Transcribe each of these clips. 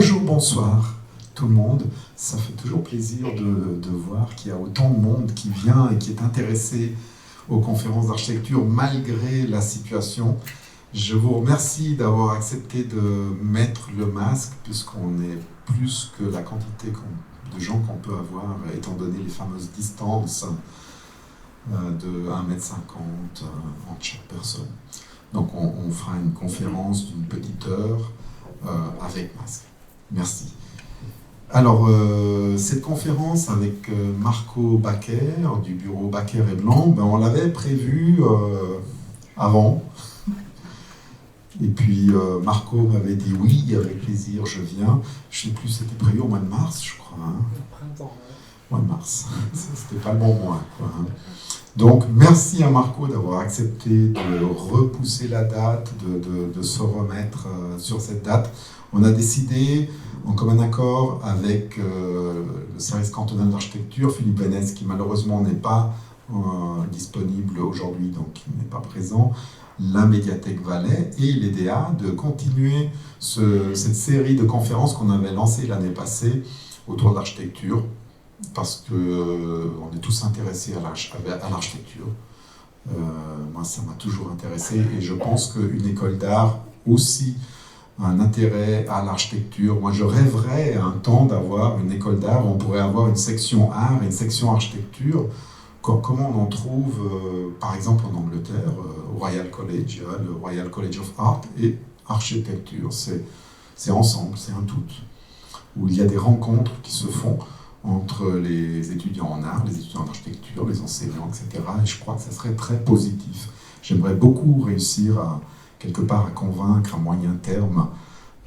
Bonjour, bonsoir tout le monde. Ça fait toujours plaisir de voir qu'il y a autant de monde qui vient et qui est intéressé aux conférences d'architecture malgré la situation. Je vous remercie d'avoir accepté de mettre le masque puisqu'on est plus que la quantité de gens qu'on peut avoir étant donné les fameuses distances de 1,50 m entre chaque personne. Donc on fera une conférence d'une petite heure avec masque. Merci. Alors, cette conférence avec Marco Bakker du bureau Bakker et Blanc, on l'avait prévue avant. Et puis Marco m'avait dit oui, avec plaisir, je viens. Je ne sais plus, c'était prévu au mois de mars, je crois. Hein. Le printemps. Mois de mars. C'était pas le bon mois, quoi. Hein. Donc, merci à Marco d'avoir accepté de repousser la date, de se remettre sur cette date. On a décidé, en commun accord avec le service cantonal d'architecture, Philippe Bénès, qui malheureusement n'est pas disponible aujourd'hui, donc il n'est pas présent, la Médiathèque Valais et l'EDA, de continuer cette série de conférences qu'on avait lancée l'année passée autour de l'architecture, parce qu'on est tous intéressés à l'architecture. Moi, ça m'a toujours intéressé, et je pense qu'une école d'art aussi un intérêt à l'architecture. Moi, je rêverais un temps d'avoir une école d'art où on pourrait avoir une section art et une section architecture, comment on en trouve, par exemple, en Angleterre, au Royal College, le Royal College of Art et architecture. C'est ensemble, c'est un tout, où il y a des rencontres qui se font entre les étudiants en art, les étudiants en architecture, les enseignants, etc. Et je crois que ça serait très positif. J'aimerais beaucoup réussir quelque part à convaincre à moyen terme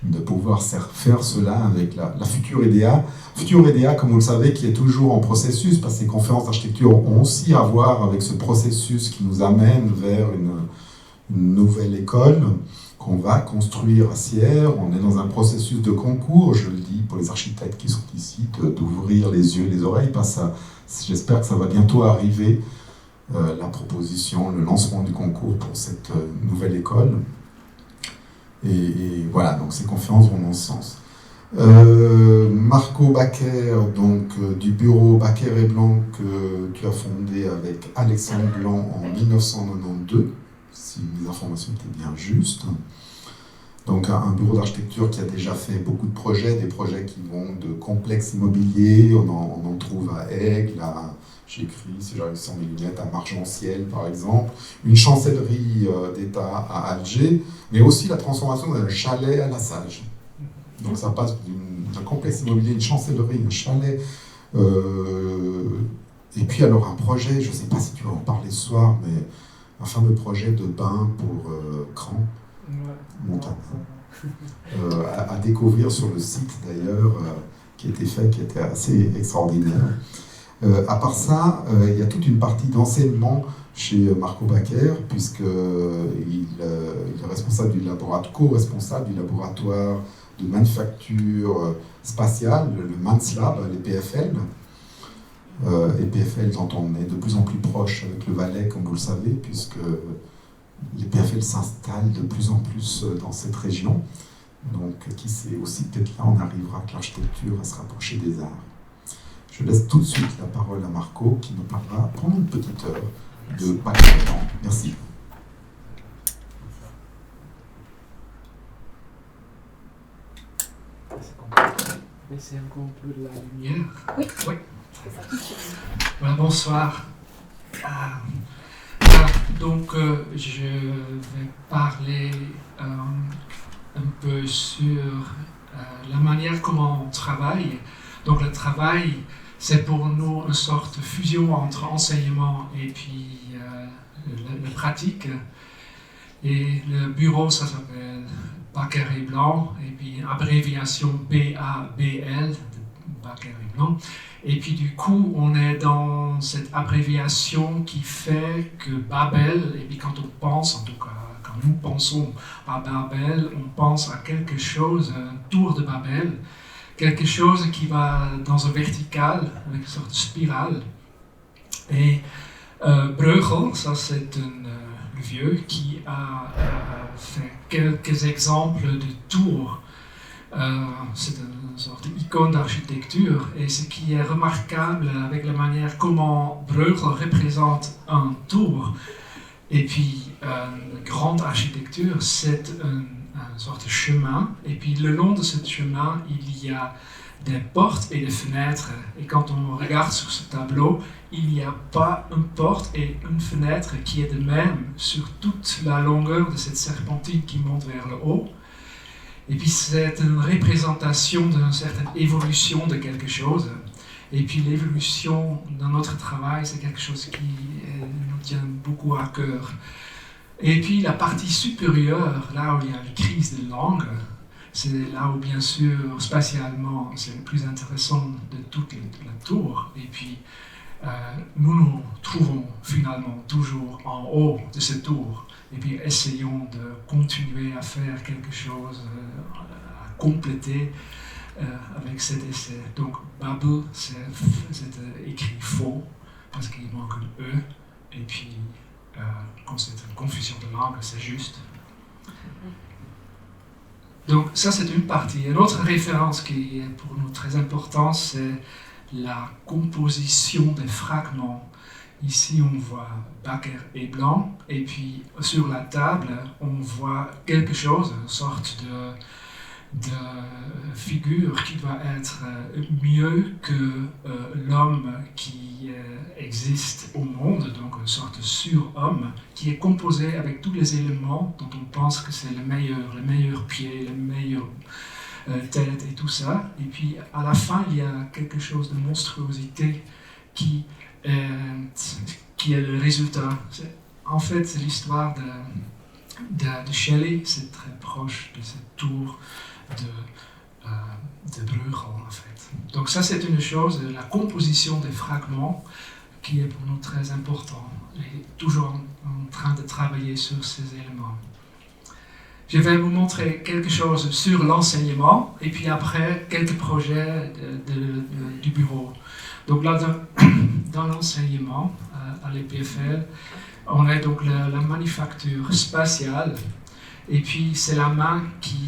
de pouvoir faire cela avec la future EDA. Future EDA, comme vous le savez, qui est toujours en processus, parce que ces conférences d'architecture ont aussi à voir avec ce processus qui nous amène vers une nouvelle école qu'on va construire à Sierre. On est dans un processus de concours, je le dis pour les architectes qui sont ici, d'ouvrir les yeux et les oreilles, parce que j'espère que ça va bientôt arriver, la proposition, le lancement du concours pour cette nouvelle école. Et voilà, donc ces conférences vont dans ce sens. Marco Bakker, donc du bureau Bakker et Blanc, que tu as fondé avec Alexandre Blanc en 1992, si mes informations étaient bien justes. Donc un bureau d'architecture qui a déjà fait beaucoup de projets, des projets qui vont de complexes immobiliers, on en trouve à Aigle, j'ai écrit, si j'arrive sans mes lunettes, à Margenciel par exemple, une chancellerie d'État à Alger, mais aussi la transformation d'un chalet à La Sage. Donc ça passe d'un complexe immobilier, une chancellerie, un chalet, et puis alors un projet, je ne sais pas si tu vas en parler ce soir, mais un fameux projet de bain pour Cran, montagne, à découvrir sur le site d'ailleurs, qui était fait, qui était assez extraordinaire. À part ça, il y a toute une partie d'enseignement chez Marco Bakker, puisqu'il est responsable du laboratoire, co-responsable du laboratoire de manufacture spatiale, le MANSLab, les PFL. Et PFL dont on est de plus en plus proche avec le Valais, comme vous le savez, puisque les PFL s'installent de plus en plus dans cette région. Donc, qui sait, aussi peut-être là, on arrivera que l'architecture à se rapprocher des arts. Je laisse tout de suite la parole à Marco, qui nous parlera pendant une petite heure de Bakker. Merci. Baisser encore un peu de la lumière. Oui. Oui. Voilà, bonsoir. Donc, je vais parler un peu sur la manière comment on travaille. Donc, le travail, c'est pour nous une sorte de fusion entre enseignement et puis la pratique. Et le bureau, ça s'appelle Bakker et Blanc, et puis abréviation BABL, Bakker et Blanc. Et puis du coup, on est dans cette abréviation qui fait que Babel, et puis quand on pense, en tout cas quand nous pensons à Babel, on pense à quelque chose, un tour de Babel, quelque chose qui va dans un vertical, avec une sorte de spirale. Et Bruegel, ça c'est le vieux, qui a fait quelques exemples de tours C'est une sorte d'icône d'architecture. Et ce qui est remarquable avec la manière comment Bruegel représente un tour, et puis une grande architecture, c'est une sorte de chemin. Et puis le long de ce chemin, il y a des portes et des fenêtres. Et quand on regarde sur ce tableau, il n'y a pas une porte et une fenêtre qui est de même sur toute la longueur de cette serpentine qui monte vers le haut. Et puis c'est une représentation d'une certaine évolution de quelque chose. Et puis l'évolution dans notre travail, c'est quelque chose qui nous tient beaucoup à cœur. Et puis la partie supérieure, là où il y a les crises de langue, c'est là où bien sûr, spatialement, c'est le plus intéressant de toute la tour. Et puis nous nous trouvons finalement toujours en haut de cette tour. Et puis essayons de continuer à faire quelque chose, à compléter avec cet essai. Donc Babel, c'est écrit faux, parce qu'il manque un E, et puis quand c'est une confusion de langue, c'est juste. Donc ça c'est une partie. Une autre référence qui est pour nous très importante, c'est la composition des fragments. Ici, on voit Bakker et Blanc, et puis sur la table, on voit quelque chose, une sorte de figure qui doit être mieux que l'homme qui existe au monde, donc une sorte de surhomme, qui est composé avec tous les éléments dont on pense que c'est le meilleur pied, le meilleur tête et tout ça. Et puis à la fin, il y a quelque chose de monstruosité qui est le résultat. En fait, c'est l'histoire de Shelley, c'est très proche de cette tour de Bruegel, en fait. Donc ça, c'est une chose, la composition des fragments, qui est pour nous très important. Et toujours en train de travailler sur ces éléments. Je vais vous montrer quelque chose sur l'enseignement, et puis après, quelques projets du bureau. Donc là, dans l'enseignement à l'EPFL, on a donc la manufacture spatiale, et puis c'est la main qui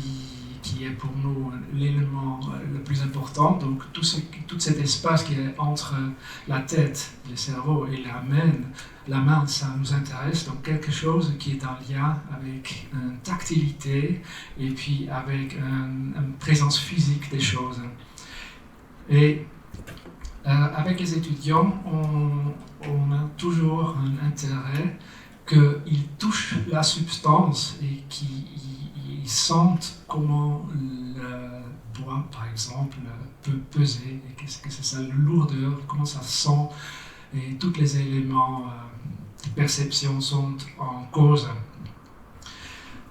est pour nous l'élément le plus important. Donc tout cet espace qui est entre la tête, le cerveau et la main, ça nous intéresse. Donc quelque chose qui est en lien avec une tactilité et puis avec une présence physique des choses. Et avec les étudiants, on a toujours un intérêt qu'ils touchent la substance et qu'ils sentent comment le bois, par exemple, peut peser, et qu'est-ce que c'est ça, la lourdeur, comment ça sent, et tous les éléments de perception sont en cause.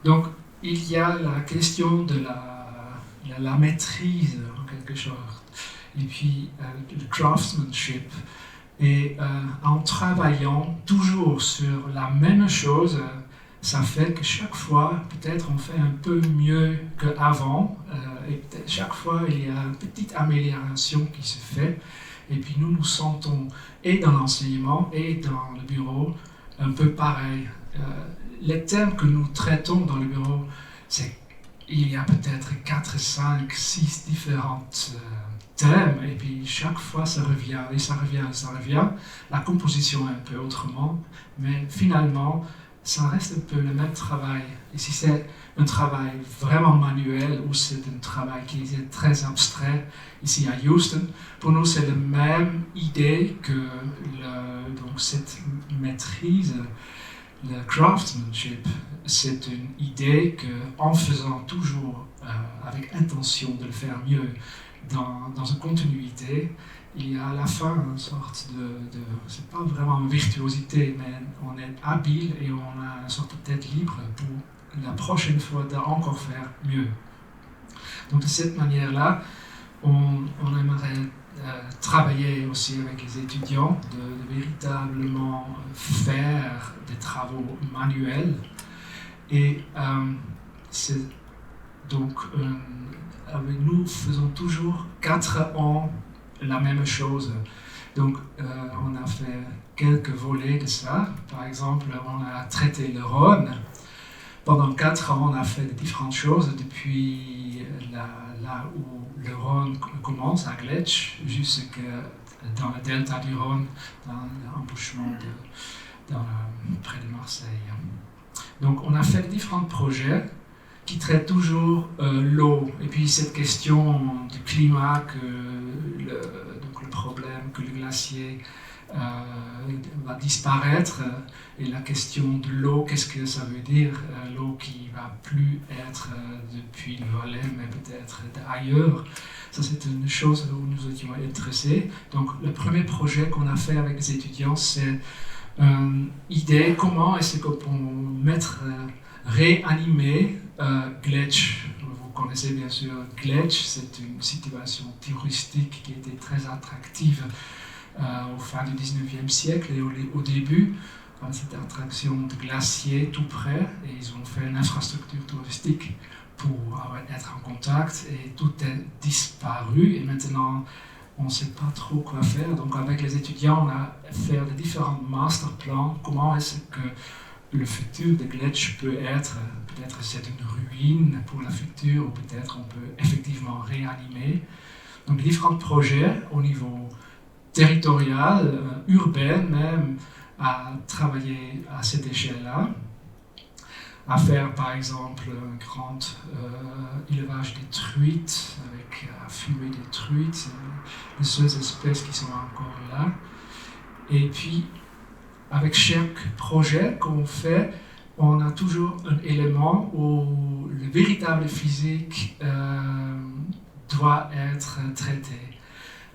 Donc, il y a la question de la maîtrise, en quelque sorte, et puis le craftsmanship. Et en travaillant toujours sur la même chose, ça fait que chaque fois, peut-être on fait un peu mieux qu'avant, et peut-être chaque fois il y a une petite amélioration qui se fait, et puis nous nous sentons, et dans l'enseignement, et dans le bureau, un peu pareil. Les thèmes que nous traitons dans le bureau, c'est qu'il y a peut-être 4, 5, 6 différentes thèmes, et puis chaque fois ça revient, et ça revient, et ça revient. La composition est un peu autrement, mais finalement, ça reste un peu le même travail. Et si c'est un travail vraiment manuel ou c'est un travail qui est très abstrait, ici à Houston, pour nous c'est la même idée que donc cette maîtrise, le craftsmanship, c'est une idée qu'en faisant toujours avec intention de le faire mieux, dans une continuité, il y a à la fin une sorte c'est pas vraiment une virtuosité, mais on est habile et on a une sorte de tête libre pour la prochaine fois d'encore faire mieux. Donc de cette manière-là, on aimerait travailler aussi avec les étudiants, de véritablement faire des travaux manuels. Et c'est donc avec nous faisons toujours 4 ans la même chose. Donc on a fait quelques volets de ça. Par exemple, on a traité le Rhône. Pendant 4 ans, on a fait différentes choses, depuis là où le Rhône commence, à Gletsch, jusque dans le delta du Rhône, dans l'embouchement près de Marseille. Donc on a fait différents projets qui traitent toujours l'eau, et puis cette question du climat, donc le problème que le glacier va disparaître, et la question de l'eau, qu'est-ce que ça veut dire, l'eau qui va plus être depuis le Valais, mais peut-être ailleurs. Ça, c'est une chose où nous étions intéressés. Donc, le premier projet qu'on a fait avec les étudiants, c'est une idée comment est-ce qu'on peut réanimer Gletsch. Vous connaissez bien sûr Gletsch, c'est une situation touristique qui était très attractive au fin du 19e siècle et au début, cette attraction de glacier tout près, et ils ont fait une infrastructure touristique pour être en contact, et tout est disparu, et maintenant on ne sait pas trop quoi faire. Donc avec les étudiants, on a fait des différents master plans, comment est-ce que le futur de Gletsch peut être, peut-être c'est une ruine pour la future, ou peut-être on peut effectivement réanimer. Donc différents projets au niveau territorial, urbain même, à travailler à cette échelle-là, à faire par exemple un grand élevage des truites, avec fumer des truites, les seules espèces qui sont encore là. Et puis, avec chaque projet qu'on fait, on a toujours un élément où le véritable physique doit être traité.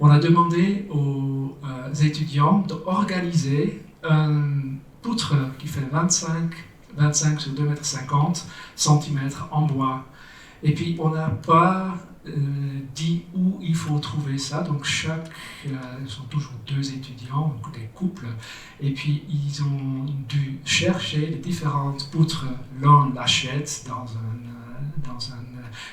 On a demandé aux étudiants d'organiser une poutre qui fait 25 sur 2,50 cm en bois. Et puis on n'a pas dit où il faut trouver ça, donc ils sont toujours deux étudiants, des couples, et puis ils ont dû chercher les différentes poutres. L'un l'achète dans une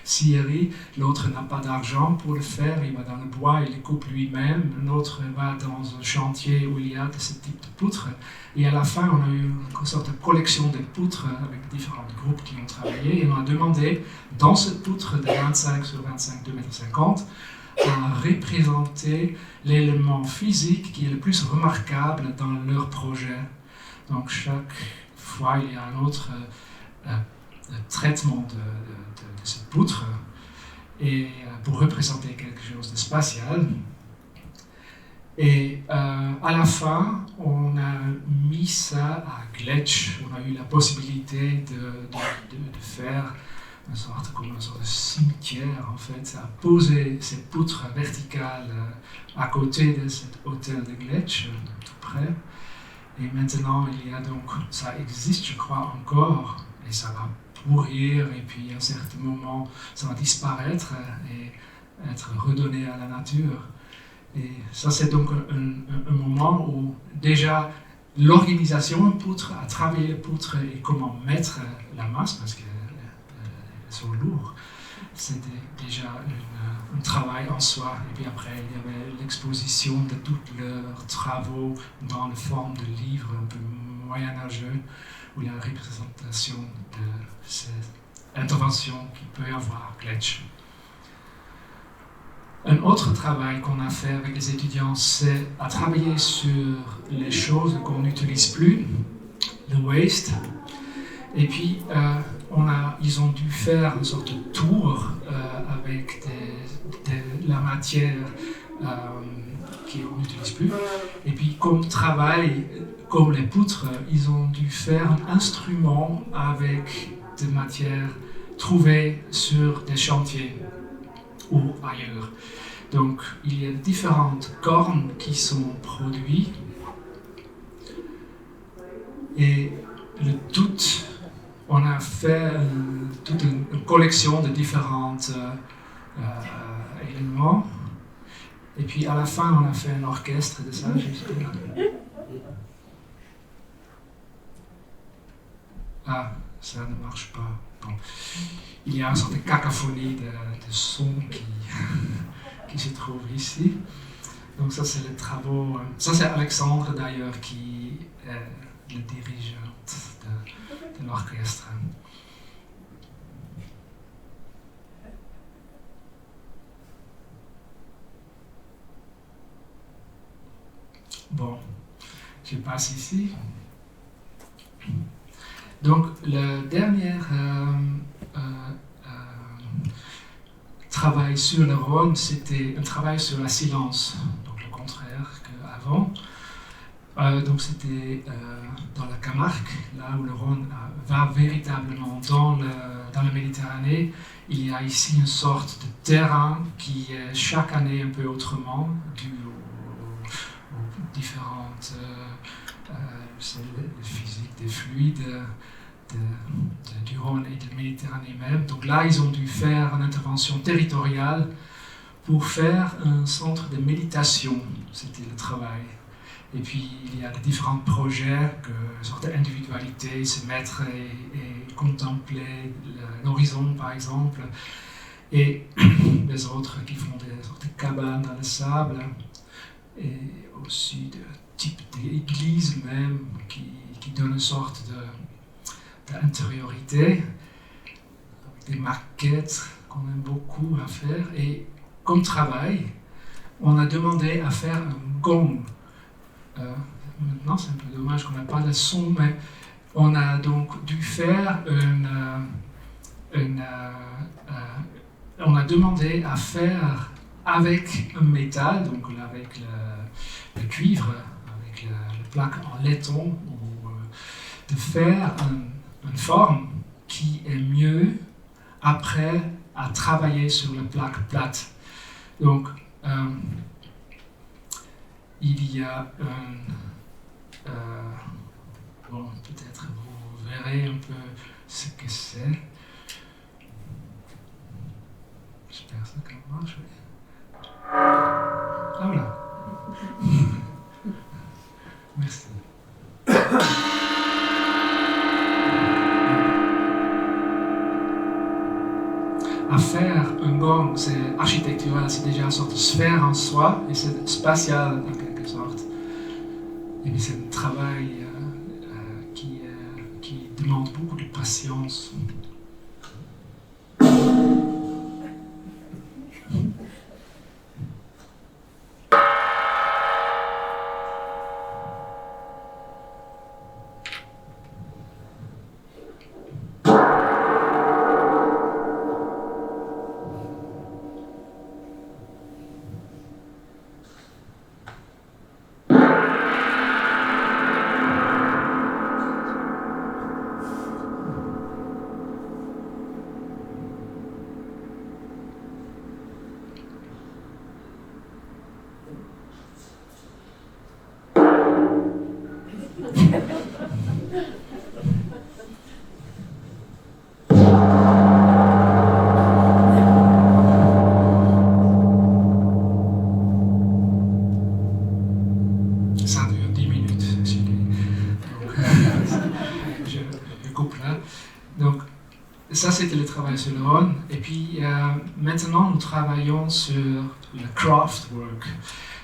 scierie, l'autre n'a pas d'argent pour le faire, il va dans le bois, il les coupe lui-même, l'autre va dans un chantier où il y a de ce type de poutres, et à la fin on a eu une sorte de collection de poutres avec différents groupes qui ont travaillé, et on a demandé dans cette poutre de 25 sur 25, 2,50 m à représenter l'élément physique qui est le plus remarquable dans leur projet. Donc chaque fois il y a un autre traitement de cette poutre, et pour représenter quelque chose de spatial. Et à la fin, on a mis ça à Gletsch. On a eu la possibilité de faire une sorte de cimetière, en fait, à poser ces poutres verticales à côté de cet hôtel de Gletsch, tout près. Et maintenant, ça existe, je crois, encore, et ça va pourrir, et puis à un certain moment, ça va disparaître et être redonné à la nature. Et ça, c'est donc un moment où déjà l'organisation de poutres, à travailler les poutres et comment mettre la masse, parce qu'elles sont lourdes, c'était déjà un travail en soi. Et puis après, il y avait l'exposition de tous leurs travaux dans la forme de livres un peu moyenâgeux, où il y a une représentation de cette intervention qu'il peut y avoir Gletsch. Un autre travail qu'on a fait avec les étudiants, c'est à travailler sur les choses qu'on n'utilise plus, le waste. Et puis, ils ont dû faire une sorte de tour avec la matière qu'on n'utilise plus. Et puis, comme travail, comme les poutres, ils ont dû faire un instrument avec des matières trouvées sur des chantiers ou ailleurs. Donc, il y a différentes cornes qui sont produites, et le tout, on a fait toute une collection de différents éléments, et puis à la fin, on a fait un orchestre de ça jusque là. Ah, ça ne marche pas. Bon. Il y a une sorte de cacophonie de sons qui se trouve ici. Donc ça, c'est les travaux. Ça, c'est Alexandre d'ailleurs qui est le dirigeant de l'orchestre. Bon, je passe ici. Donc, le dernier travail sur le Rhône, c'était un travail sur la silence, donc le contraire qu'avant. Donc, c'était dans la Camargue, là où le Rhône va véritablement dans la Méditerranée. Il y a ici une sorte de terrain qui est chaque année un peu autrement, dû aux différentes physiques des fluides du Rhône et de la Méditerranée même. Donc là, ils ont dû faire une intervention territoriale pour faire un centre de méditation. C'était le travail. Et puis, il y a différents projets, une sorte d'individualité, se mettre et contempler l'horizon, par exemple. Et les autres qui font des sortes de cabanes dans le sable. Et aussi de type d'église même, qui donne une sorte d'intériorité, avec des maquettes qu'on aime beaucoup à faire. Et comme travail, on a demandé à faire un gong. Maintenant, c'est un peu dommage qu'on n'a pas de son, mais on a donc dû faire on a demandé à faire avec un métal, donc avec le cuivre, avec la plaque en laiton, de faire une forme qui est mieux après à travailler sur la plaque plate. Donc, il y a bon, peut-être vous verrez un peu ce que c'est. J'espère que ça marche. Ah voilà. Merci. À faire un gong, c'est architectural, c'est déjà une sorte de sphère en soi, et c'est spatial en quelque sorte. Et puis c'est un travail qui demande beaucoup de patience. Ça dure 10 minutes, je coupe là. Donc, ça c'était le travail sur le Rhône. Et puis maintenant nous travaillons sur le craftwork.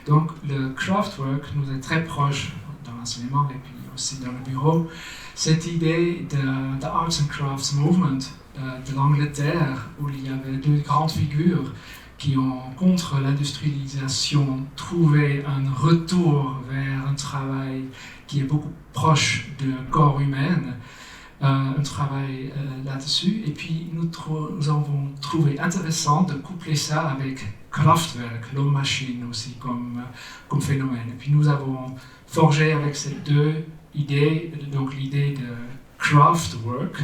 Donc le craftwork nous est très proche dans l'enseignement et puis aussi dans le bureau. Cette idée de Arts and Crafts Movement de l'Angleterre, où il y avait deux grandes figures qui ont, contre l'industrialisation, trouvé un retour vers un travail qui est beaucoup proche du corps humain, un travail là-dessus. Et puis nous avons trouvé intéressant de coupler ça avec Kraftwerk, l'homme-machine aussi comme phénomène. Et puis nous avons forgé avec ces deux idées, donc l'idée de Kraftwerk,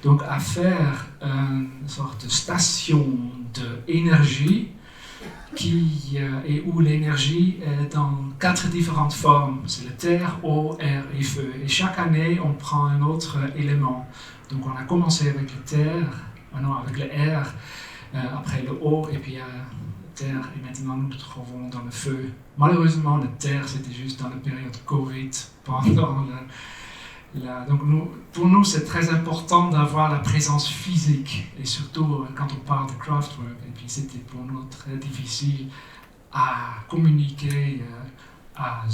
donc à faire une sorte de station d'énergie et où l'énergie est dans 4 différentes formes. C'est le terre, eau, air et feu. Et chaque année, on prend un autre élément. Donc on a commencé avec le terre, avec le air, après le eau, et puis le terre, et maintenant nous nous trouvons dans le feu. Malheureusement, le terre, c'était juste dans la période Covid, pendant donc pour nous, c'est très important d'avoir la présence physique, et surtout quand on parle de craftwork. Et puis c'était pour nous très difficile à communiquer à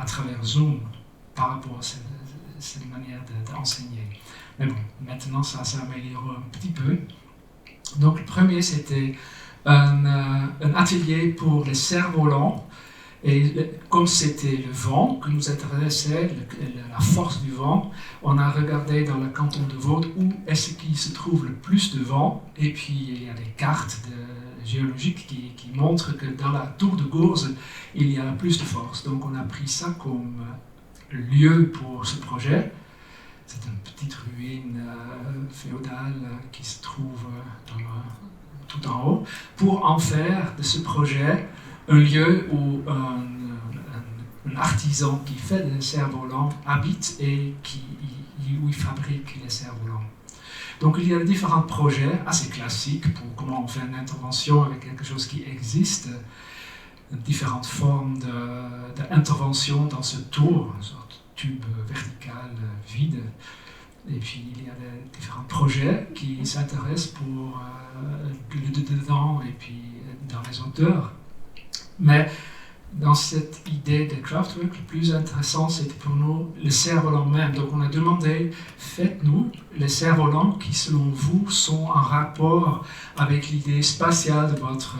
travers Zoom par rapport à cette manière d'enseigner. Mais bon, maintenant ça s'améliore un petit peu. Donc le premier, c'était un atelier pour les cerfs-volants. Et comme c'était le vent que nous intéressait, la force du vent, on a regardé dans le canton de Vaud où est-ce qu'il se trouve le plus de vent. Et puis il y a des cartes géologiques qui montrent que dans la tour de Gourze, il y a plus de force. Donc on a pris ça comme lieu pour ce projet. C'est une petite ruine féodale qui se trouve tout en haut, pour en faire de ce projet un lieu où un artisan qui fait des cerfs-volants habite et où il fabrique les cerfs-volants. Donc il y a différents projets assez classiques pour comment on fait une intervention avec quelque chose qui existe, différentes formes d'intervention dans ce tour, une sorte de tube vertical vide. Et puis il y a différents projets qui s'intéressent pour le dedans et puis dans les hauteurs. Mais dans cette idée de Kraftwerk, le plus intéressant, c'était pour nous le cerf-volant même. Donc on a demandé, faites-nous les cerfs-volants qui, selon vous, sont en rapport avec l'idée spatiale de votre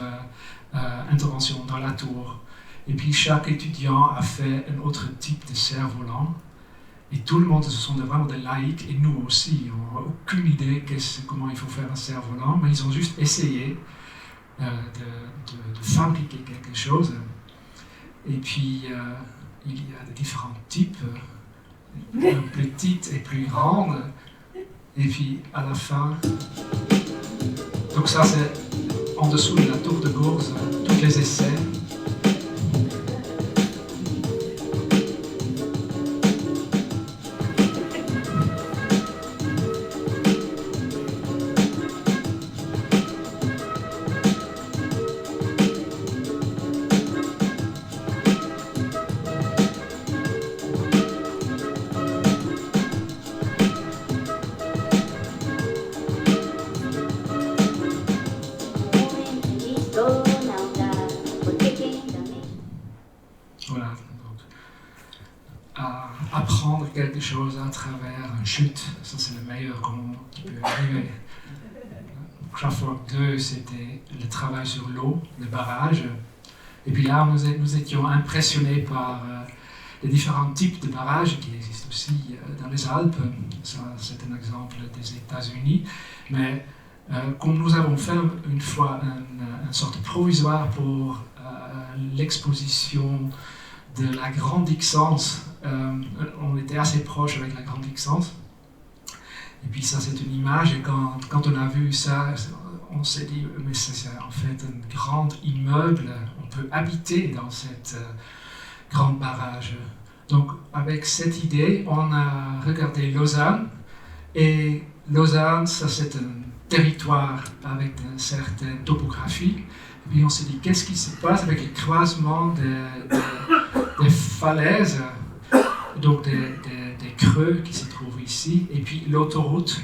intervention dans la tour. Et puis chaque étudiant a fait un autre type de cerf-volant. Et tout le monde, ce sont vraiment des laïcs, et nous aussi, on n'a aucune idée comment il faut faire un cerf-volant, mais ils ont juste essayé de fabriquer quelque chose. Et puis, il y a de différents types, plus petites et plus grandes. Et puis, à la fin, donc ça c'est en dessous de la tour de Gourze, tous les essais. Voilà, donc apprendre quelque chose à travers une chute, ça c'est le meilleur qui peut arriver. Kraftwerk 2, c'était le travail sur l'eau, le barrage. Et puis là, nous étions impressionnés par les différents types de barrages qui existent aussi dans les Alpes. Ça, c'est un exemple des États-Unis. Mais comme nous avons fait une fois une sorte de provisoire pour l'exposition de la Grande Ixence, on était assez proche avec la Grande Ixence. Et puis ça, c'est une image, et quand on a vu ça, on s'est dit, mais c'est en fait un grand immeuble, on peut habiter dans cette grande barrage. Donc avec cette idée, on a regardé Lausanne, et Lausanne, ça c'est un territoire avec une certaine topographie, et puis on s'est dit, qu'est-ce qui se passe avec le croisement des falaises, donc des creux qui se trouvent ici, et puis l'autoroute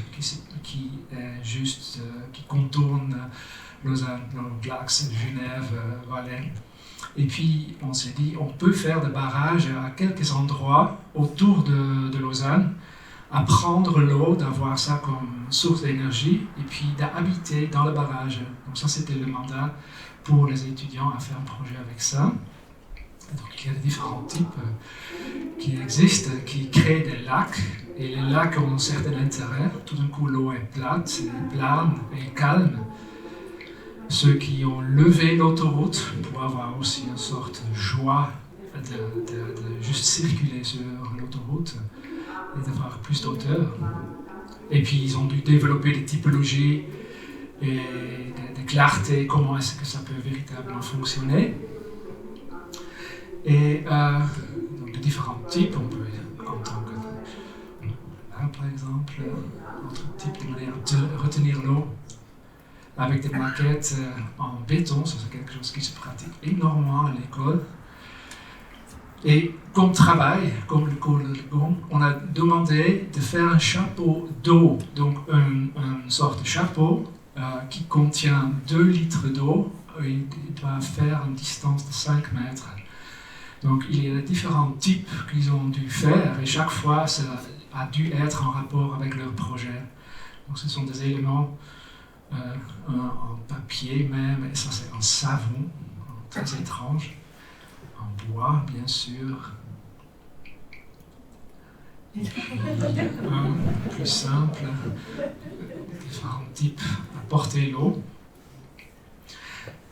qui contourne Lausanne, donc l'axe Genève-Valais. Et puis on s'est dit, on peut faire des barrages à quelques endroits autour de Lausanne, à prendre l'eau, d'avoir ça comme source d'énergie, et puis d'habiter dans le barrage. Donc ça, c'était le mandat pour les étudiants à faire un projet avec ça. Donc il y a des différents types qui existent, qui créent des lacs, et les lacs ont un certain intérêt. Tout d'un coup, l'eau est plate, plane et calme. Ceux qui ont levé l'autoroute pour avoir aussi une sorte de joie de juste circuler sur l'autoroute et d'avoir plus d'auteur. Et puis ils ont dû développer des typologies et des clartés, comment est-ce que ça peut véritablement fonctionner. Et donc de différents types, on peut, en tant que là par exemple, autre type de manière de retenir l'eau avec des maquettes en béton, ça c'est quelque chose qui se pratique énormément à l'école. Et comme travail, comme le cours de Gond, on a demandé de faire un chapeau d'eau, donc une sorte de chapeau qui contient 2 litres d'eau, et il doit faire une distance de 5 mètres. Donc il y a différents types qu'ils ont dû faire, et chaque fois ça a dû être en rapport avec leur projet. Donc ce sont des éléments en papier même, et ça c'est en savon, très étrange, en en bois, bien sûr. Un plus simple, différents types à porter l'eau.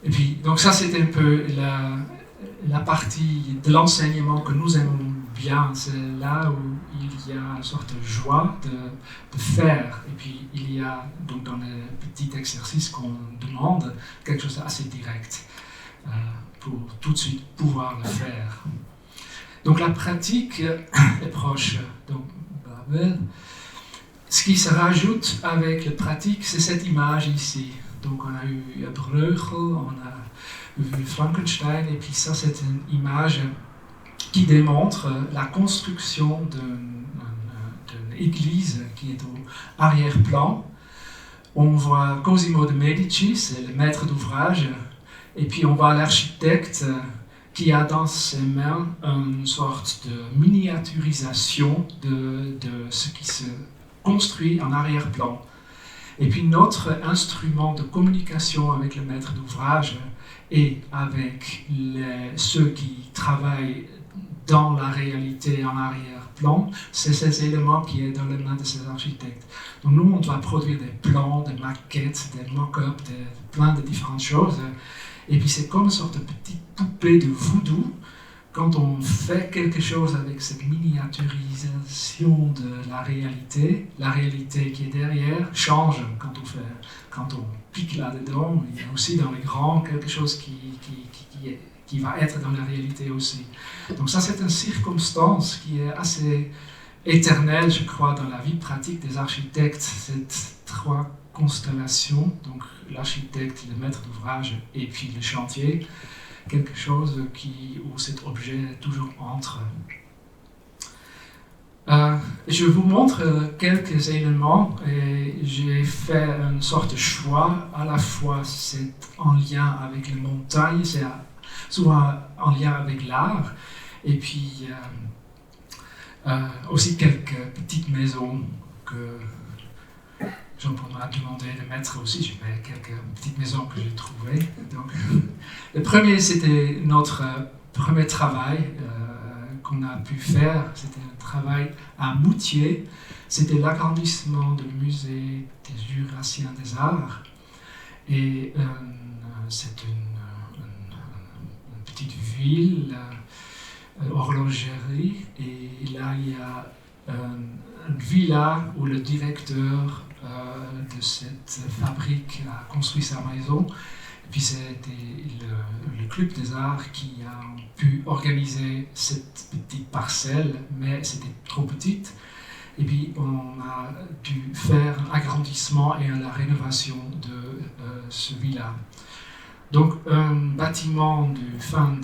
Et puis, donc ça c'était un peu la partie de l'enseignement que nous aimons bien. C'est là où il y a une sorte de joie de faire. Et puis il y a donc dans les petits exercices qu'on demande quelque chose d'assez direct pour tout de suite pouvoir le faire. Donc la pratique est proche. Donc, ce qui se rajoute avec la pratique, c'est cette image ici. Donc on a eu Bruegel, on a vu Frankenstein, et puis ça c'est une image qui démontre la construction d'une église qui est au arrière-plan. On voit Cosimo de Medici, c'est le maître d'ouvrage, et puis on voit l'architecte qui a dans ses mains une sorte de miniaturisation de ce qui se construit en arrière-plan. Et puis notre instrument de communication avec le maître d'ouvrage et avec ceux qui travaillent dans la réalité en arrière-plan, c'est ces éléments qui sont dans les mains de ces architectes. Donc nous, on doit produire des plans, des maquettes, des mock-ups, plein de différentes choses. Et puis c'est comme une sorte de petite poupée de voodoo. Quand on fait quelque chose avec cette miniaturisation de la réalité qui est derrière change quand on pique là-dedans. Il y a aussi dans les grands quelque chose qui va être dans la réalité aussi. Donc ça, c'est une circonstance qui est assez éternelle, je crois, dans la vie pratique des architectes. Ces trois constellations, donc l'architecte, le maître d'ouvrage et puis le chantier, quelque chose où cet objet toujours entre. Je vous montre quelques éléments et j'ai fait une sorte de choix. À la fois c'est en lien avec les montagnes, c'est souvent en lien avec l'art, et puis aussi quelques petites maisons que Jean-Paul m'a demandé de mettre aussi. J'ai fait quelques petites maisons que j'ai trouvées. Donc, le premier, c'était notre premier travail qu'on a pu faire. C'était un travail à Moutier. C'était l'agrandissement du musée des Jurassiens des Arts. Et c'est une petite ville, horlogerie. Et là, il y a une villa où le directeur de cette fabrique a construit sa maison. Et puis c'était le Club des Arts qui a pu organiser cette petite parcelle, mais c'était trop petite. Et puis on a dû faire un agrandissement et la rénovation de ce villa. Donc un bâtiment du fin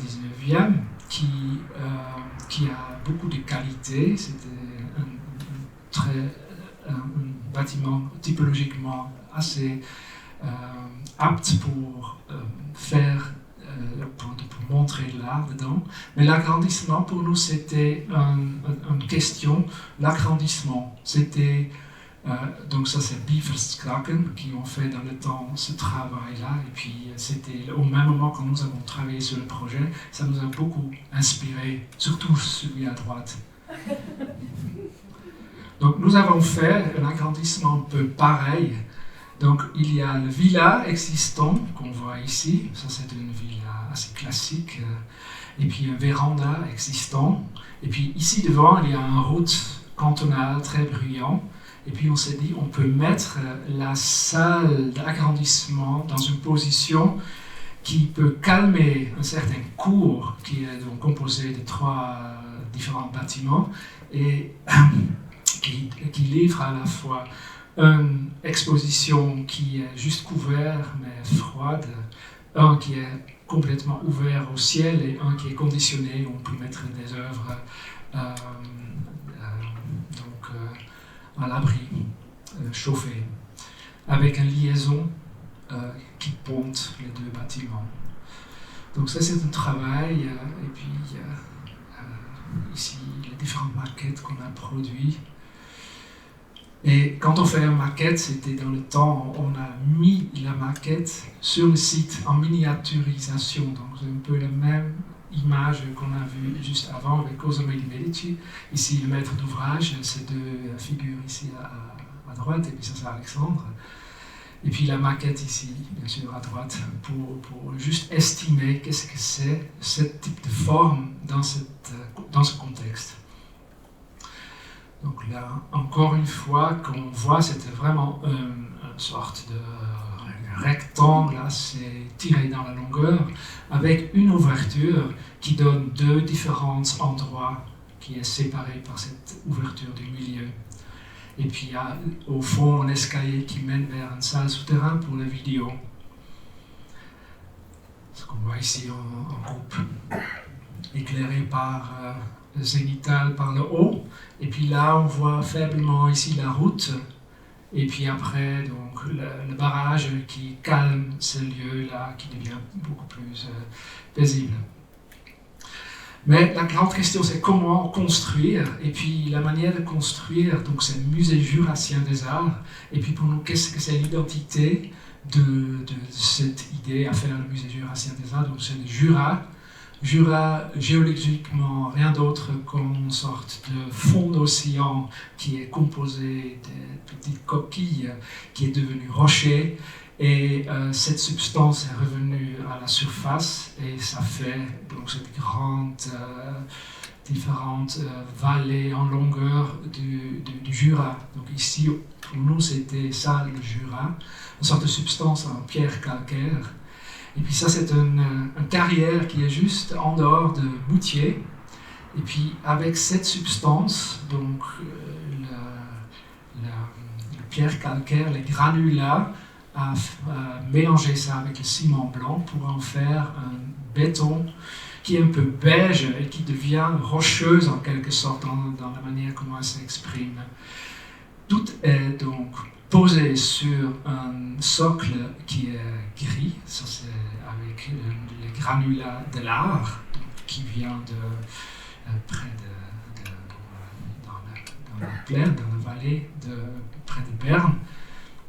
19e qui a beaucoup de qualité. C'était un bâtiment typologiquement assez apte pour pour montrer l'art dedans. Mais l'agrandissement, pour nous, c'était une question. L'agrandissement, c'était... donc ça, c'est Beverskraken qui ont fait dans le temps ce travail-là. Et puis, c'était au même moment que nous avons travaillé sur le projet. Ça nous a beaucoup inspiré, surtout celui à droite. Donc nous avons fait un agrandissement un peu pareil. Donc il y a le villa existant qu'on voit ici, ça c'est une villa assez classique, et puis un véranda existant. Et puis ici devant il y a une route cantonale très bruyante. Et puis on s'est dit on peut mettre la salle d'agrandissement dans une position qui peut calmer un certain cours qui est donc composé de 3 différents bâtiments et qui livre à la fois une exposition qui est juste couverte mais froide, un qui est complètement ouvert au ciel et un qui est conditionné, où on peut mettre des œuvres à l'abri, chauffées, avec une liaison qui ponte les 2 bâtiments. Donc ça c'est un travail, et puis ici les différentes maquettes qu'on a produites. Et quand on fait une maquette, c'était dans le temps, on a mis la maquette sur le site en miniaturisation. Donc c'est un peu la même image qu'on a vue juste avant avec Cosimo di Medici. Ici, le maître d'ouvrage, ces deux figures ici à droite, et puis ça c'est Alexandre. Et puis la maquette ici, bien sûr, à droite, pour juste estimer qu'est-ce que c'est ce type de forme dans ce contexte. Donc là, encore une fois, comme on voit, c'était vraiment une sorte de rectangle assez tiré dans la longueur, avec une ouverture qui donne deux différents endroits qui est séparé par cette ouverture du milieu. Et puis il y a au fond un escalier qui mène vers une salle souterraine pour la vidéo. Ce qu'on voit ici en groupe, éclairé par le zénithal par le haut. Et puis là, on voit faiblement ici la route. Et puis après, donc, le barrage qui calme ce lieu-là, qui devient beaucoup plus paisible. Mais la grande question, c'est comment construire. Et puis la manière de construire, donc c'est le musée jurassien des arts. Et puis pour nous, qu'est-ce que c'est l'identité de cette idée à faire le musée jurassien des arts? Donc c'est le Jura. Jura, géologiquement, rien d'autre qu'une sorte de fond d'océan qui est composé de petites coquilles, qui est devenu rocher. Et cette substance est revenue à la surface et ça fait donc cette grande, différentes vallées en longueur du Jura. Donc ici, pour nous, c'était ça le Jura, une sorte de substance en pierre calcaire. Et puis ça, c'est une carrière qui est juste en dehors de Moutier. Et puis avec cette substance, donc la pierre calcaire, les granulats, à mélanger ça avec le ciment blanc pour en faire un béton qui est un peu beige et qui devient rocheuse en quelque sorte dans la manière comment elle s'exprime. Tout est donc posé sur un socle qui est gris, ça c'est avec les granulats de l'art qui vient près dans la plaine, dans la vallée près de Berne.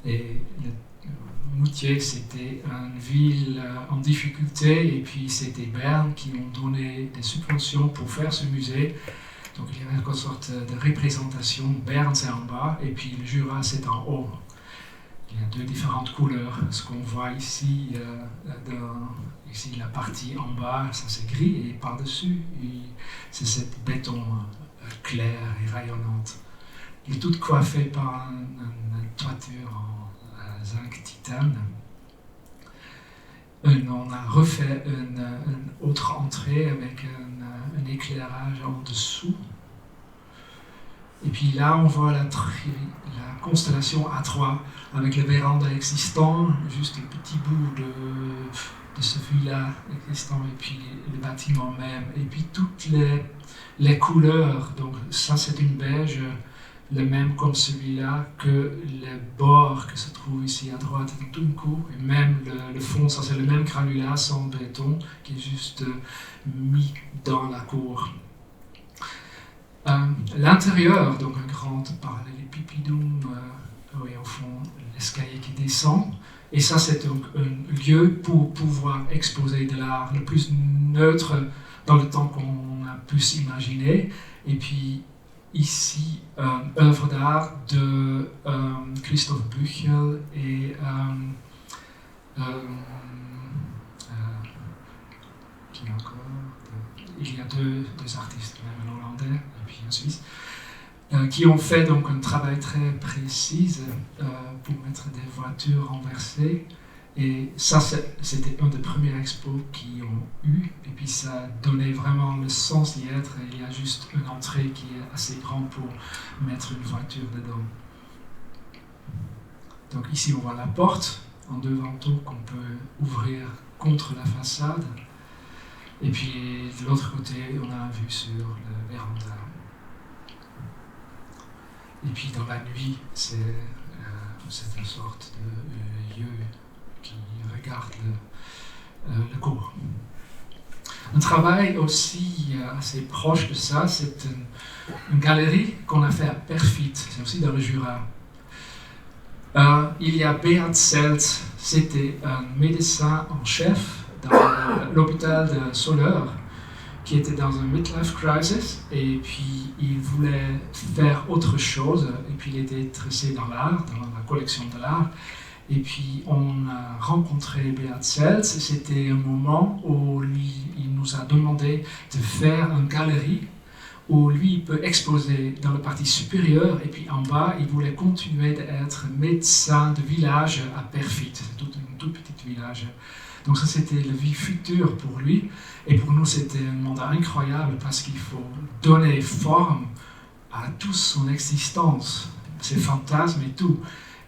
Et Moutier, c'était une ville en difficulté, et puis c'était Berne qui ont donné des subventions pour faire ce musée. Donc il y avait une sorte de représentation. Berne c'est en bas, et puis le Jura c'est en haut. Il y a deux différentes couleurs. Ce qu'on voit ici, ici la partie en bas, ça c'est gris, et par-dessus, c'est cette béton clair et rayonnante. Il est tout coiffé par une toiture en zinc titane. On a refait une autre entrée avec un éclairage en dessous. Et puis là, on voit la constellation A3 avec le véranda existant, juste le petit bout de ce villa existant, et puis le bâtiment même. Et puis toutes les couleurs, donc ça c'est une beige, le même comme celui-là, que les bords que se trouvent ici à droite de Tunku, et même le fond, ça c'est le même granulat sans béton qui est juste mis dans la cour. L'intérieur, donc un grand parallélépipédum, oui, au fond, l'escalier qui descend, et ça c'est donc un lieu pour pouvoir exposer de l'art le plus neutre dans le temps qu'on a pu s'imaginer. Et puis ici, œuvre d'art de Christoph Büchel et qui encore il y a deux artistes, même un Hollandais et puis un Suisse, qui ont fait donc un travail très précis pour mettre des voitures renversées. Et ça, c'était un des premiers expos qu'ils ont eu. Et puis ça donnait vraiment le sens d'y être. Et il y a juste une entrée qui est assez grande pour mettre une voiture dedans. Donc ici, on voit la porte en deux vantaux qu'on peut ouvrir contre la façade. Et puis de l'autre côté, on a un vue sur le véranda. Et puis dans la nuit, c'est une sorte de lieu qui regarde le cours. Un travail aussi assez proche de ça, c'est une galerie qu'on a fait à Perfit, c'est aussi dans le Jura. Il y a Beat Selt, c'était un médecin en chef dans l'hôpital de Soleure, qui était dans un midlife crisis, et puis il voulait faire autre chose, et puis il était intéressé dans l'art, dans la collection de l'art. Et puis on a rencontré Beat Seltz, et c'était un moment où il nous a demandé de faire une galerie où lui il peut exposer dans la partie supérieure, et puis en bas il voulait continuer d'être médecin de village à Perfit, c'est un tout petit village. Donc ça c'était la vie future pour lui, et pour nous c'était un mandat incroyable parce qu'il faut donner forme à toute son existence, ses fantasmes et tout.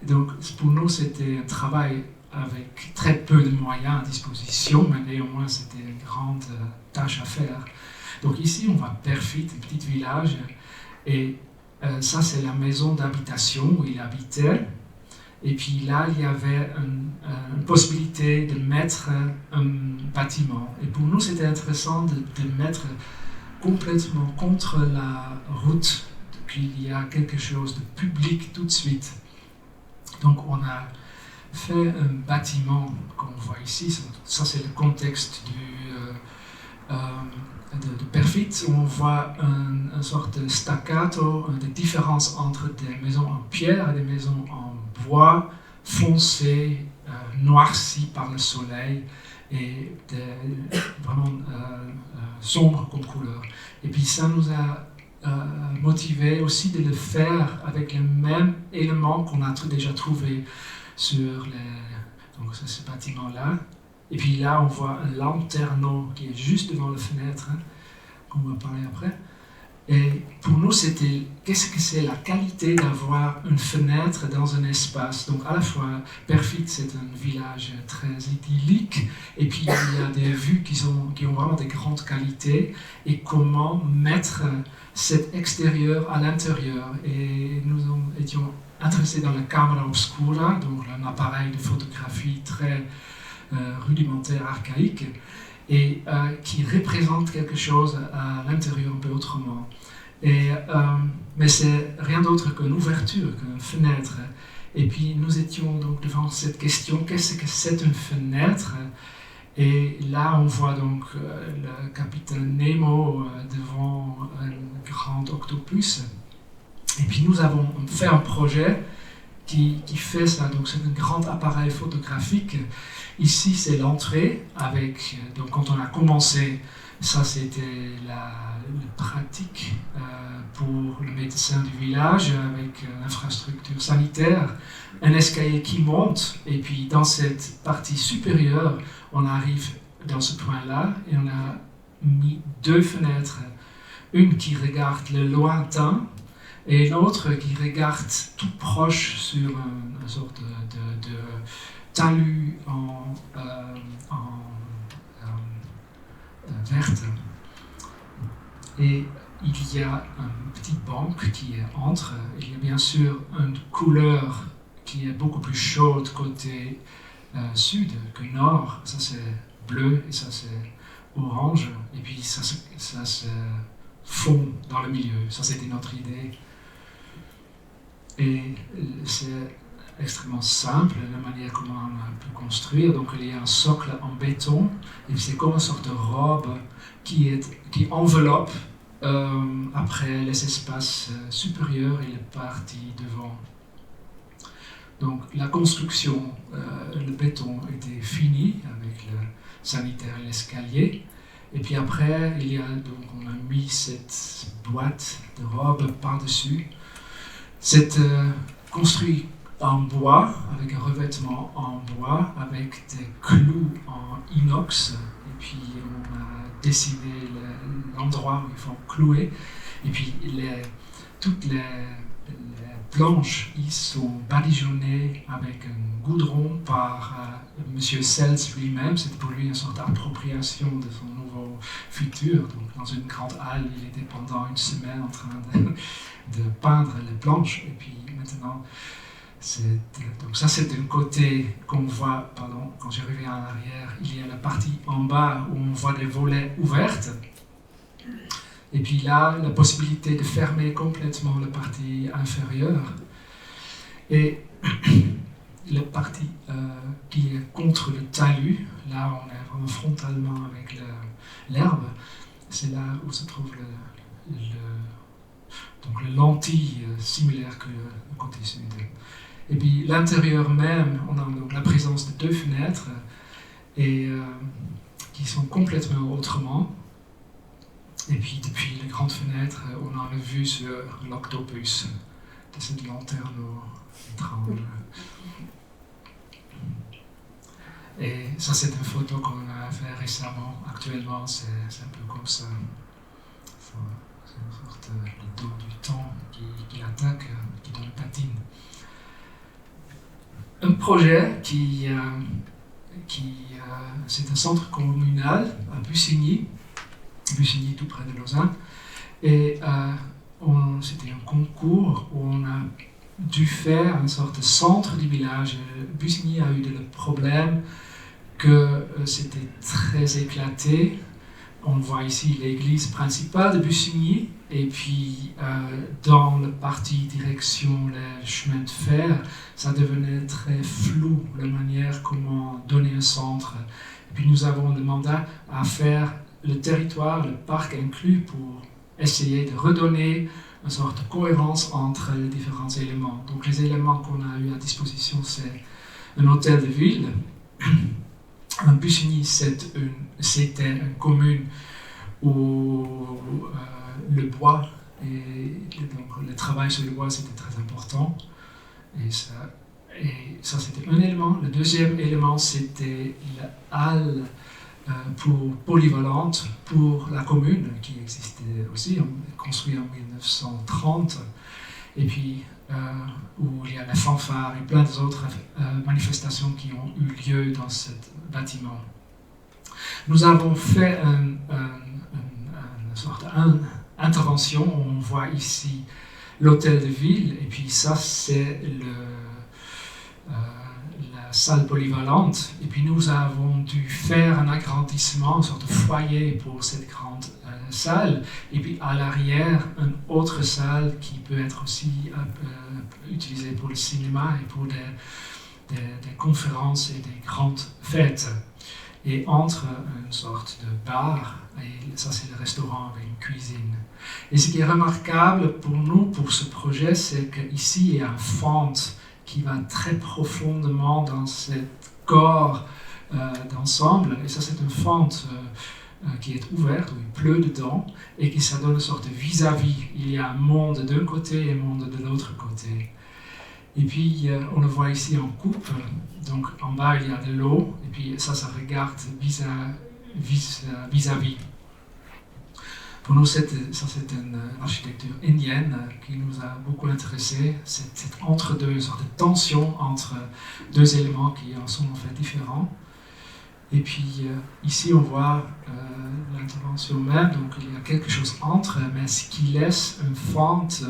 Donc pour nous c'était un travail avec très peu de moyens à disposition, mais néanmoins c'était une grande tâche à faire. Donc ici on voit Perfit, un petit village, et ça c'est la maison d'habitation où il habitait. Et puis là, il y avait une possibilité de mettre un bâtiment. Et pour nous, c'était intéressant de mettre complètement contre la route, qu'il y a quelque chose de public tout de suite. Donc on a fait un bâtiment qu'on voit ici. Ça, c'est le contexte de Perfit, où on voit une sorte de staccato, des différences entre des maisons en pierre et des maisons en bois foncé, noirci par le soleil et vraiment sombre comme couleur. Et puis ça nous a motivé aussi de le faire avec les mêmes éléments qu'on a déjà trouvés sur ce bâtiment-là. Et puis là, on voit un lanterneau qui est juste devant la fenêtre, qu'on va parler après. Et pour nous, qu'est-ce que c'est la qualité d'avoir une fenêtre dans un espace. Donc à la fois, Perfit, c'est un village très idyllique, et puis il y a des vues qui ont vraiment des grandes qualités, et comment mettre cet extérieur à l'intérieur. Et nous étions intéressés dans la camera obscura, donc un appareil de photographie très rudimentaire, archaïque, et qui représente quelque chose à l'intérieur un peu autrement. Mais c'est rien d'autre qu'une ouverture, qu'une fenêtre. Et puis nous étions donc devant cette question, qu'est-ce que c'est une fenêtre? Et là on voit donc le capitaine Nemo devant un grand octopus. Et puis nous avons fait un projet qui fait ça. Donc c'est un grand appareil photographique. Ici c'est l'entrée avec, donc quand on a commencé, ça c'était la pratique pour le médecin du village avec l'infrastructure sanitaire, un escalier qui monte, et puis dans cette partie supérieure on arrive dans ce point-là et on a mis deux fenêtres, une qui regarde le lointain et l'autre qui regarde tout proche sur une sorte de talus en verte. Et il y a une petite banque qui est entre. Il y a bien sûr une couleur qui est beaucoup plus chaude côté sud que nord. Ça c'est bleu et ça c'est orange. Et puis ça se fond dans le milieu. Ça c'était notre idée. Et c'est extrêmement simple la manière comment on a pu construire. Donc il y a un socle en béton et c'est comme une sorte de robe qui enveloppe après les espaces supérieurs et les parties devant. Donc la construction, le béton était fini avec le sanitaire et l'escalier. Et puis après, on a mis cette boîte de robe par-dessus. C'est construit en bois, avec un revêtement en bois, avec des clous en inox. Et puis on a dessiné l'endroit où il faut clouer. Et puis toutes les planches, ils sont badigeonnées avec un goudron par M. Seltz lui-même. C'était pour lui une sorte d'appropriation de son nouveau futur. Donc, dans une grande halle, il était pendant une semaine en train de peindre les planches. Et puis maintenant, donc ça c'est d'un côté qu'on voit, quand je reviens en arrière, il y a la partie en bas où on voit des volets ouvertes. Et puis là, la possibilité de fermer complètement la partie inférieure. Et la partie qui est contre le talus, là on est vraiment frontalement avec l'herbe. c'est là où se trouve donc la lentille similaire que le côté sud. Et puis l'intérieur même, on a donc la présence de 2 fenêtres et, qui sont complètement autrement. Et puis depuis les grandes fenêtres, on a une vue sur l'octopus de cette lanterne étrange. Et ça, c'est une photo qu'on a fait récemment. Actuellement, c'est un peu comme ça. C'est une sorte de dos du temps qui attaque, qui donne patine. Un projet c'est un centre communal à Bussigny tout près de Lausanne. Et c'était un concours où on a dû faire une sorte de centre du village. Bussigny a eu le problème que c'était très éclaté. On voit ici l'église principale de Bussigny, et puis dans la partie direction les chemins de fer, ça devenait très flou, la manière comment donner un centre. Et puis nous avons le mandat à faire le territoire, le parc inclus, pour essayer de redonner une sorte de cohérence entre les différents éléments. Donc les éléments qu'on a eu à disposition, c'est un hôtel de ville. Bussigny, c'était une commune où le bois et donc le travail sur le bois, c'était très important. Et ça c'était un élément. Le deuxième élément, c'était la halle polyvalente pour la commune, qui existait aussi, construite en 1930. Et puis, où il y a la fanfare et plein d'autres manifestations qui ont eu lieu dans ce bâtiment. Nous avons fait une sorte d'intervention. On voit ici l'hôtel de ville, et puis ça, c'est la salle polyvalente. Et puis nous avons dû faire un agrandissement, une sorte de foyer pour cette grande salle. Et puis à l'arrière, une autre salle qui peut être aussi utilisée pour le cinéma et pour des conférences et des grandes fêtes. Et entre une sorte de bar, et ça c'est le restaurant avec une cuisine. Et ce qui est remarquable pour nous, pour ce projet, c'est qu'ici il y a une fente qui va très profondément dans ce corps d'ensemble. Et ça c'est une fente qui est ouverte, où il pleut dedans, et qui ça donne une sorte de vis-à-vis. Il y a un monde d'un côté et un monde de l'autre côté. Et puis, on le voit ici en coupe. Donc, en bas, il y a de l'eau. Et puis, ça regarde vis-à-vis. Pour nous, ça, c'est une architecture indienne qui nous a beaucoup intéressés. C'est entre-deux, une sorte de tension entre deux éléments qui en sont en fait différents. Et puis, ici, on voit l'intervention même. Donc, il y a quelque chose entre, mais ce qui laisse une fente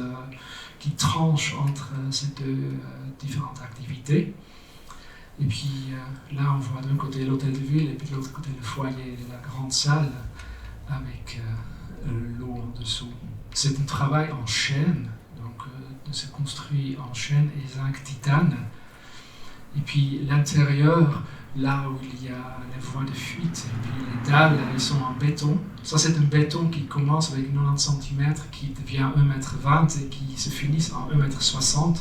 qui tranche entre ces deux différentes activités. Et puis là, on voit d'un côté l'hôtel de ville et puis de l'autre côté le foyer de la grande salle avec l'eau en dessous. C'est un travail en chaîne, donc c'est construit en chaîne et zinc titane. Et puis l'intérieur, là où il y a les voies de fuite, et puis les dalles, elles sont en béton. Ça, c'est un béton qui commence avec 90 cm, qui devient 1,20 m et qui se finit en 1,60 m,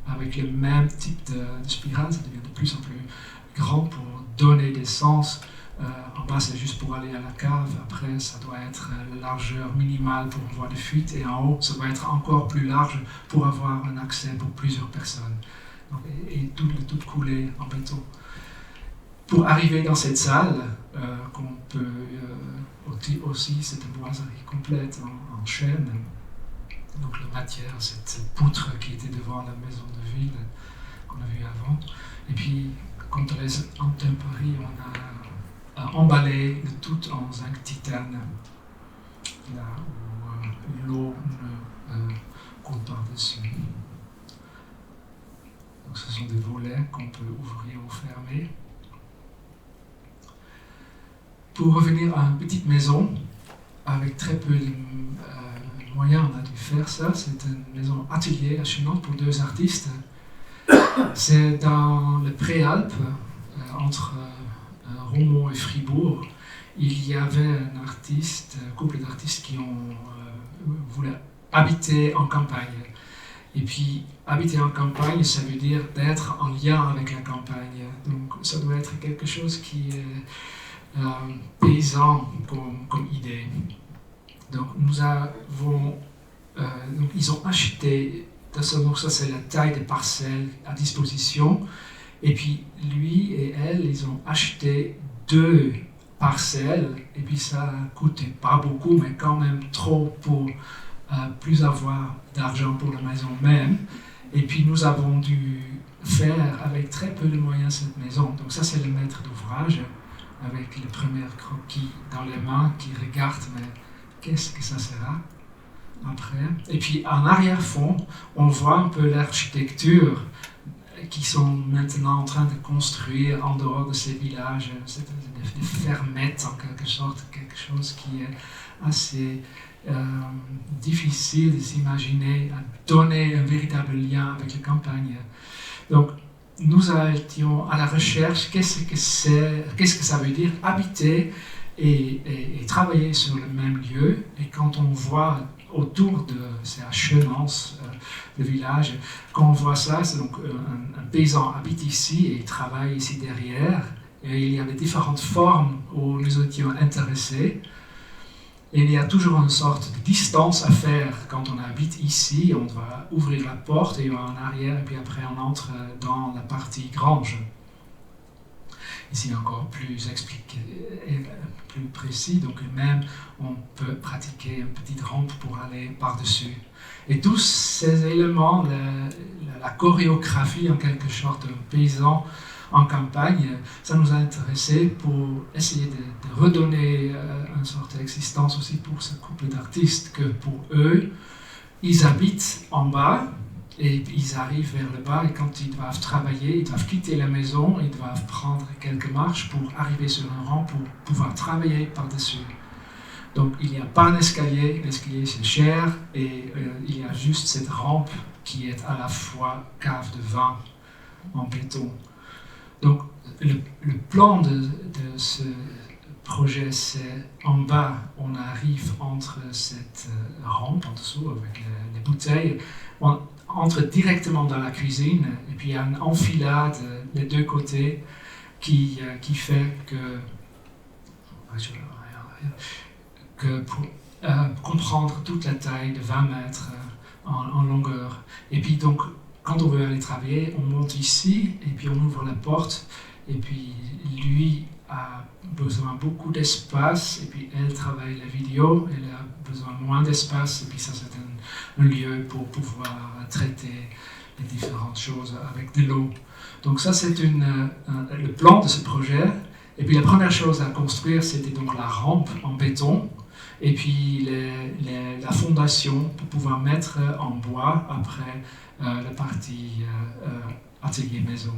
avec le même type de spirale. Ça devient de plus en plus grand pour donner des sens. En bas, c'est juste pour aller à la cave. Après, ça doit être la largeur minimale pour une voie de fuite. Et en haut, ça doit être encore plus large pour avoir un accès pour plusieurs personnes. Donc, et tout coulé en béton. Pour arriver dans cette salle, qu'on peut aussi, c'est une boiserie complète en chêne. Donc la matière, cette poutre qui était devant la maison de ville qu'on a vue avant. Et puis, quand on les intempéries, on a emballé le tout en zinc titane, là où l'eau ne coule par-dessus. Donc ce sont des volets qu'on peut ouvrir ou fermer. Pour revenir à une petite maison, avec très peu de moyens, on a dû faire ça. C'est une maison atelier à Chenant pour 2 artistes. C'est dans les Préalpes, entre Romont et Fribourg. il y avait un couple d'artistes qui voulaient habiter en campagne. Et puis, habiter en campagne, ça veut dire d'être en lien avec la campagne. Donc, ça doit être quelque chose qui est paysan comme idée. Donc, donc, ils ont acheté, donc ça c'est la taille des parcelles à disposition. Et puis, lui et elle, ils ont acheté 2 parcelles. Et puis, ça coûtait pas beaucoup, mais quand même trop pour plus avoir d'argent pour la maison même. Et puis nous avons dû faire avec très peu de moyens cette maison. Donc ça c'est le maître d'ouvrage avec les premiers croquis dans les mains qui regarde mais qu'est-ce que ça sera après. Et puis en arrière-fond, on voit un peu l'architecture qui sont maintenant en train de construire en dehors de ces villages. C'est des fermettes en quelque sorte, quelque chose qui est assez difficile de s'imaginer, à donner un véritable lien avec la campagne. Donc, nous étions à la recherche, qu'est-ce que ça veut dire habiter et travailler sur le même lieu. Et quand on voit autour c'est à Chenance, le village, quand on voit ça, c'est donc un paysan habite ici et travaille ici derrière. Et il y avait différentes formes où nous étions intéressés. Et il y a toujours une sorte de distance à faire quand on habite ici. On doit ouvrir la porte et il y a en arrière, et puis après on entre dans la partie grange. Ici encore plus expliqué, plus précis, donc même on peut pratiquer une petite rampe pour aller par-dessus. Et tous ces éléments, la chorégraphie en quelque sorte d'un paysan en campagne, ça nous a intéressés pour essayer de redonner une sorte d'existence aussi pour ce couple d'artistes, que pour eux, ils habitent en bas et ils arrivent vers le bas et quand ils doivent travailler, ils doivent quitter la maison, ils doivent prendre quelques marches pour arriver sur un rang pour pouvoir travailler par-dessus. Donc il n'y a pas un escalier, l'escalier c'est cher et il y a juste cette rampe qui est à la fois cave de vin en béton. Donc, le plan de ce projet, c'est en bas, on arrive entre cette rampe en dessous avec les bouteilles, on entre directement dans la cuisine, et puis il y a une enfilade des 2 côtés qui fait que pour comprendre toute la taille de 20 mètres en longueur. Et puis donc, quand on veut aller travailler, on monte ici, et puis on ouvre la porte, et puis lui a besoin de beaucoup d'espace, et puis elle travaille la vidéo, elle a besoin de moins d'espace, et puis ça c'est un lieu pour pouvoir traiter les différentes choses avec de l'eau. Donc ça c'est le plan de ce projet, et puis la première chose à construire c'était donc la rampe en béton, et puis la fondation pour pouvoir mettre en bois après la partie atelier maison.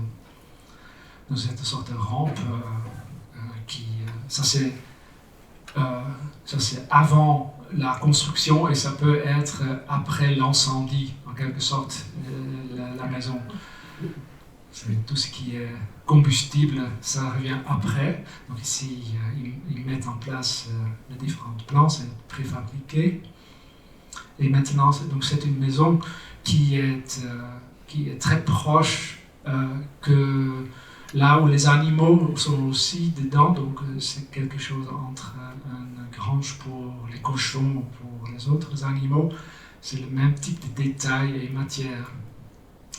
Donc cette sorte de rampe ça c'est avant la construction et ça peut être après l'incendie en quelque sorte la maison. C'est tout ce qui est combustible, ça revient après. Donc ici ils mettent en place les différents plans, c'est préfabriqué. Et maintenant c'est une maison qui est très proche que là où les animaux sont aussi dedans, donc c'est quelque chose entre une grange pour les cochons ou pour les autres animaux, c'est le même type de détail et matière.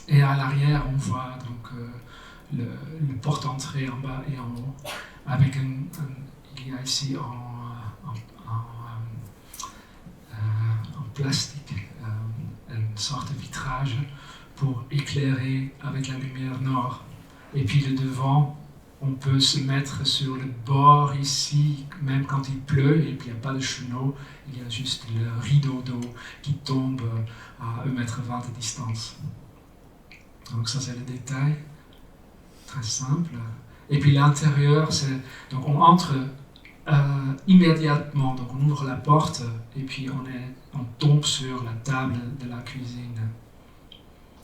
Et à l'arrière, on voit donc le porte-entrée en bas et en haut, avec il y a ici en plastique une sorte de vitrage pour éclairer avec la lumière nord. Et puis le devant, on peut se mettre sur le bord ici, même quand il pleut, et puis il n'y a pas de chenaux, il y a juste le rideau d'eau qui tombe à 1,20 m de distance. Donc ça c'est le détail, très simple. Et puis l'intérieur, donc on entre immédiatement, donc on ouvre la porte, et puis on tombe sur la table de la cuisine.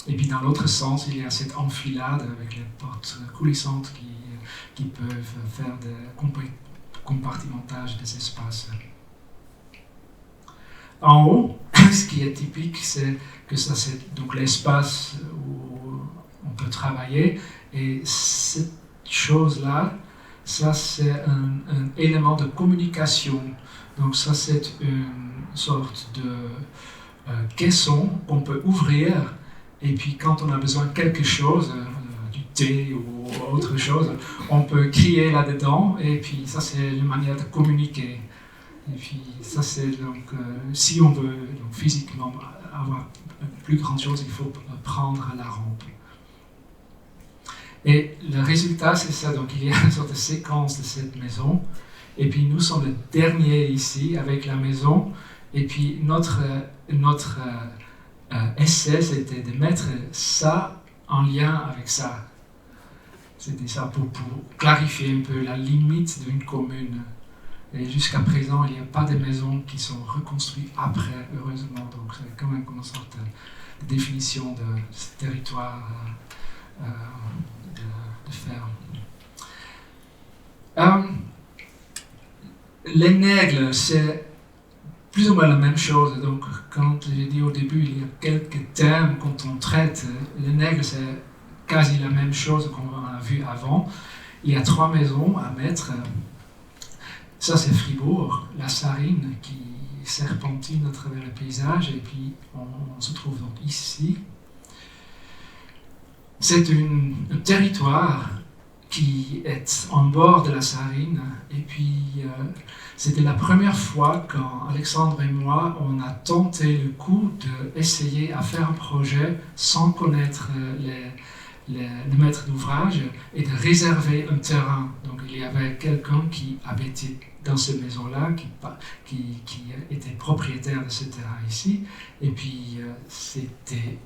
Et puis dans l'autre sens, il y a cette enfilade avec les portes coulissantes qui peuvent faire compartimentage des espaces. En haut, ce qui est typique, c'est que ça c'est donc l'espace où on peut travailler, et cette chose-là, ça c'est un élément de communication. Donc ça c'est une sorte de caisson qu'on peut ouvrir, et puis quand on a besoin de quelque chose, du thé ou autre chose, on peut crier là-dedans, et puis ça c'est une manière de communiquer. Et puis ça c'est donc, si on veut donc, physiquement avoir une plus grande chose, il faut prendre la rampe. Et le résultat c'est ça, donc il y a une sorte de séquence de cette maison, et puis nous sommes le dernier ici avec la maison, et puis notre essai c'était de mettre ça en lien avec ça. C'était ça pour clarifier un peu la limite d'une commune. Et jusqu'à présent, il n'y a pas de maisons qui sont reconstruites après, heureusement. Donc c'est quand même une sorte de définition de ce territoire de ferme. Les nègles, c'est plus ou moins la même chose. Donc quand j'ai dit au début, il y a quelques thèmes quand on traite. Les nègles, c'est quasi la même chose qu'on a vu avant. Il y a 3 maisons à mettre. Ça, c'est Fribourg, la Sarine qui serpentine à travers le paysage, et puis on se trouve donc ici. C'est un territoire qui est en bord de la Sarine, et puis c'était la première fois quand Alexandre et moi, on a tenté le coup d'essayer à faire un projet sans connaître le maître d'ouvrage et de réserver un terrain. Donc il y avait quelqu'un qui habitait dans cette maison-là, qui était propriétaire de ce terrain ici, et puis c'était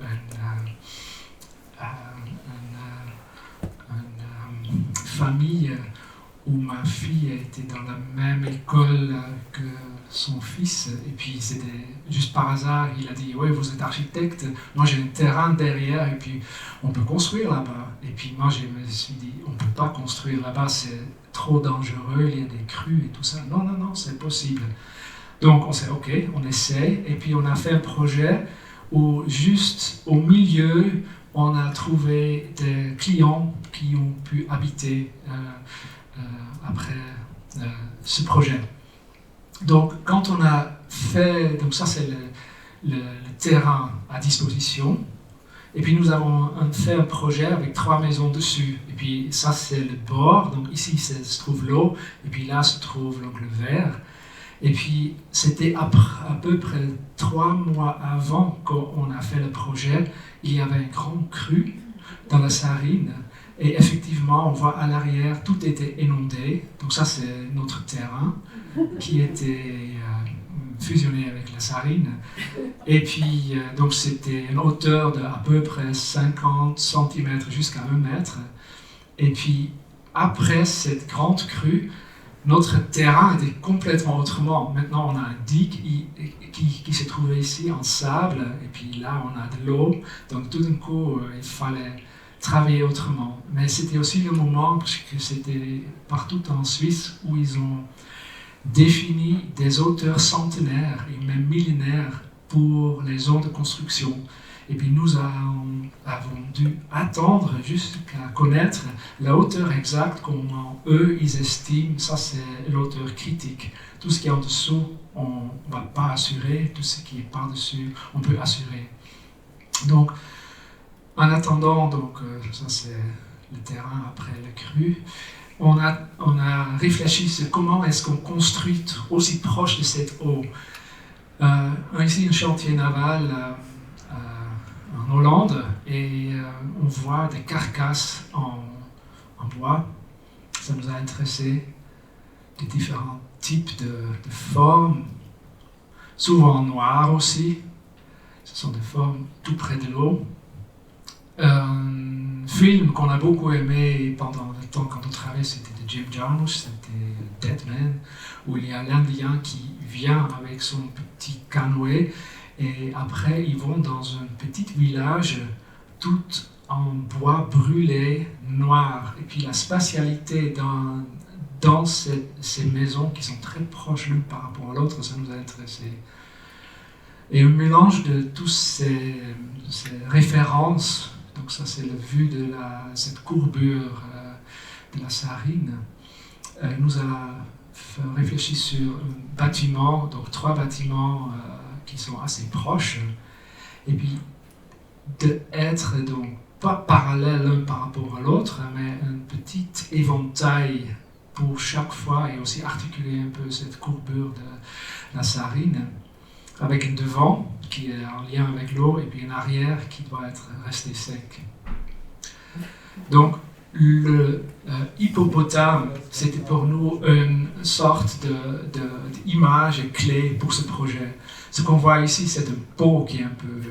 une famille où ma fille était dans la même école que son fils, et puis c'était juste par hasard, il a dit « Oui, vous êtes architecte, moi j'ai un terrain derrière, et puis on peut construire là-bas. » Et puis moi je me suis dit « On ne peut pas construire là-bas, c'est trop dangereux, il y a des crues et tout ça. » Non, non, non, c'est possible. Donc on s'est ok, on essaie, et puis on a fait un projet où juste au milieu, on a trouvé des clients qui ont pu habiter après ce projet. Donc, quand on a fait, donc ça c'est le terrain à disposition, et puis nous avons fait un projet avec 3 maisons dessus, et puis ça c'est le bord, donc ici se trouve l'eau, et puis là se trouve donc le verre, et puis c'était à peu près 3 mois avant qu'on a fait le projet, il y avait une grande crue dans la Sarine, et effectivement, on voit à l'arrière, tout était inondé. Donc ça, c'est notre terrain qui était fusionné avec la Sarine. Et puis, donc c'était une hauteur de à peu près 50 cm jusqu'à 1 mètre. Et puis, après cette grande crue, notre terrain était complètement autrement. Maintenant, on a un digue qui s'est trouvé ici en sable. Et puis là, on a de l'eau. Donc tout d'un coup, il fallait travailler autrement. Mais c'était aussi le moment, parce que c'était partout en Suisse, où ils ont défini des hauteurs centenaires et même millénaires pour les zones de construction. Et puis nous avons dû attendre jusqu'à connaître la hauteur exacte, comment eux ils estiment, ça c'est l'hauteur critique. Tout ce qui est en dessous, on ne va pas assurer, tout ce qui est par-dessus, on peut assurer. Donc, en attendant, donc, ça c'est le terrain après le cru, on a réfléchi sur comment est-ce qu'on construit aussi proche de cette eau. Ici, un chantier naval en Hollande, et on voit des carcasses en bois. Ça nous a intéressé, de différents types de formes, souvent noires aussi. Ce sont des formes tout près de l'eau. Un film qu'on a beaucoup aimé pendant le temps quand on travaillait, c'était de Jim Jarmusch, c'était Dead Man, où il y a l'Indien qui vient avec son petit canoë, et après ils vont dans un petit village tout en bois brûlé, noir. Et puis la spatialité dans ces maisons qui sont très proches l'une par rapport à l'autre, ça nous a intéressés. Et un mélange de toutes ces références, donc ça c'est la vue de cette courbure de la Saarine, nous a fait réfléchir sur un bâtiment, donc 3 bâtiments qui sont assez proches, et puis d'être donc pas parallèles l'un par rapport à l'autre, mais un petit éventail pour chaque fois, et aussi articuler un peu cette courbure de la Saarine, avec un devant qui est en lien avec l'eau, et puis un arrière qui doit être resté sec. Donc, le hippopotame, c'était pour nous une sorte d'image clé pour ce projet. Ce qu'on voit ici, c'est un pot qui est un peu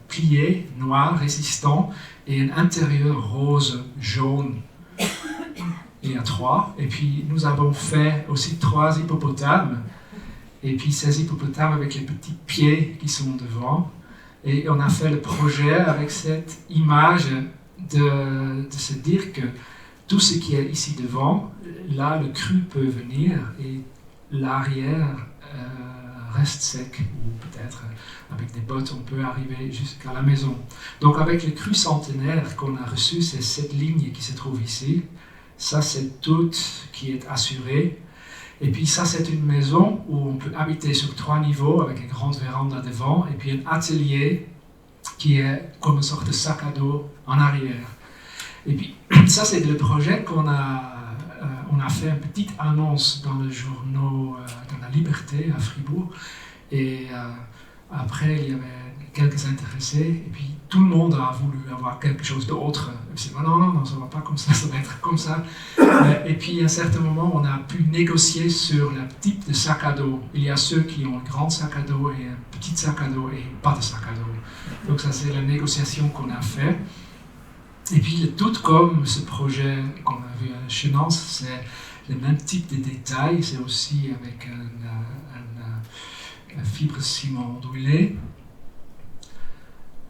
plié, noir, résistant, et un intérieur rose, jaune. Il y a 3. Et puis, nous avons fait aussi 3 hippopotames. Et puis, ces hippopotames avec les petits pieds qui sont devant. Et on a fait le projet avec cette image de se dire que tout ce qui est ici devant, là, le cru peut venir et l'arrière reste sec, ou peut-être avec des bottes, on peut arriver jusqu'à la maison. Donc, avec le cru centenaire qu'on a reçu, c'est cette ligne qui se trouve ici. Ça, c'est tout qui est assuré. Et puis ça, c'est une maison où on peut habiter sur 3 niveaux avec une grande véranda devant et puis un atelier qui est comme une sorte de sac à dos en arrière. Et puis ça, c'est le projet qu'on a... on a fait une petite annonce dans le journal dans la Liberté à Fribourg. Et après, il y avait quelques intéressés. Et puis tout le monde a voulu avoir quelque chose d'autre. C'est non, ça ne va pas comme ça va être comme ça. Et puis à un certain moment, on a pu négocier sur le type de sac à dos. Il y a ceux qui ont un grand sac à dos et un petit sac à dos et pas de sac à dos. Donc ça, c'est la négociation qu'on a fait. Et puis tout comme ce projet qu'on a vu à Chenance, c'est le même type de détails. C'est aussi avec un fibre ciment ondulé.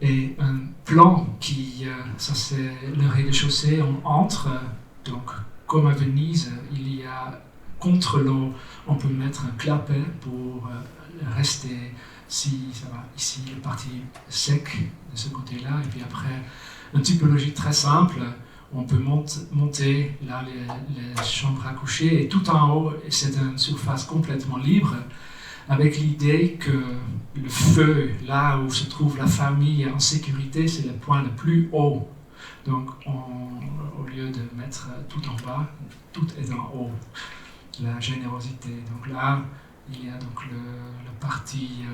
Et un plan qui, ça c'est le rez-de-chaussée, on entre, donc comme à Venise, il y a contre l'eau, on peut mettre un clapet pour rester, si ça va, ici, la partie sec de ce côté-là, et puis après, une typologie très simple, on peut monter là les chambres à coucher, et tout en haut, c'est une surface complètement libre, avec l'idée que le feu, là où se trouve la famille en sécurité, c'est le point le plus haut. Donc, au lieu de mettre tout en bas, tout est en haut. La générosité. Donc là, il y a donc la partie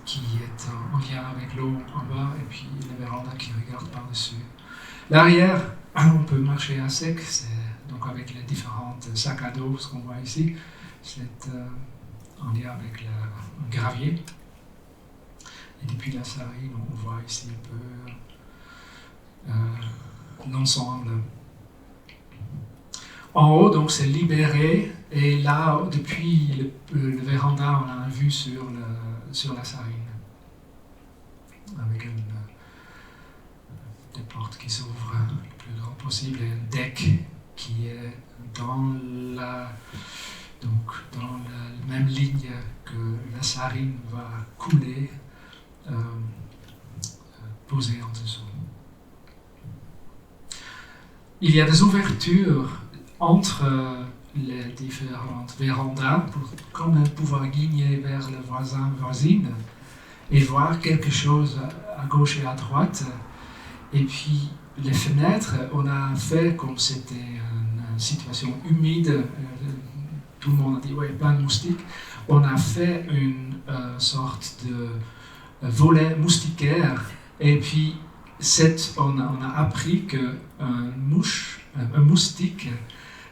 qui est en lien avec l'eau en bas, et puis la véranda qui regarde par-dessus. L'arrière, on peut marcher à sec, c'est donc avec les différentes sacs à dos, ce qu'on voit ici. C'est en lien avec le gravier. Et depuis la Saarine, on voit ici un peu l'ensemble. En haut, donc, c'est libéré. Et là, depuis le véranda, on a une vue sur la Saarine. Avec des portes qui s'ouvrent le plus grand possible et un deck qui est dans la même ligne que la Saarine va couler, posée en dessous. Il y a des ouvertures entre les différentes vérandas pour quand même pouvoir guigner vers le voisine et voir quelque chose à gauche et à droite. Et puis les fenêtres, on a fait comme c'était une situation humide. Tout le monde a dit, ouais, plein de moustiques. On a fait une sorte de volet moustiquaire. Et puis, on a appris qu'un moustique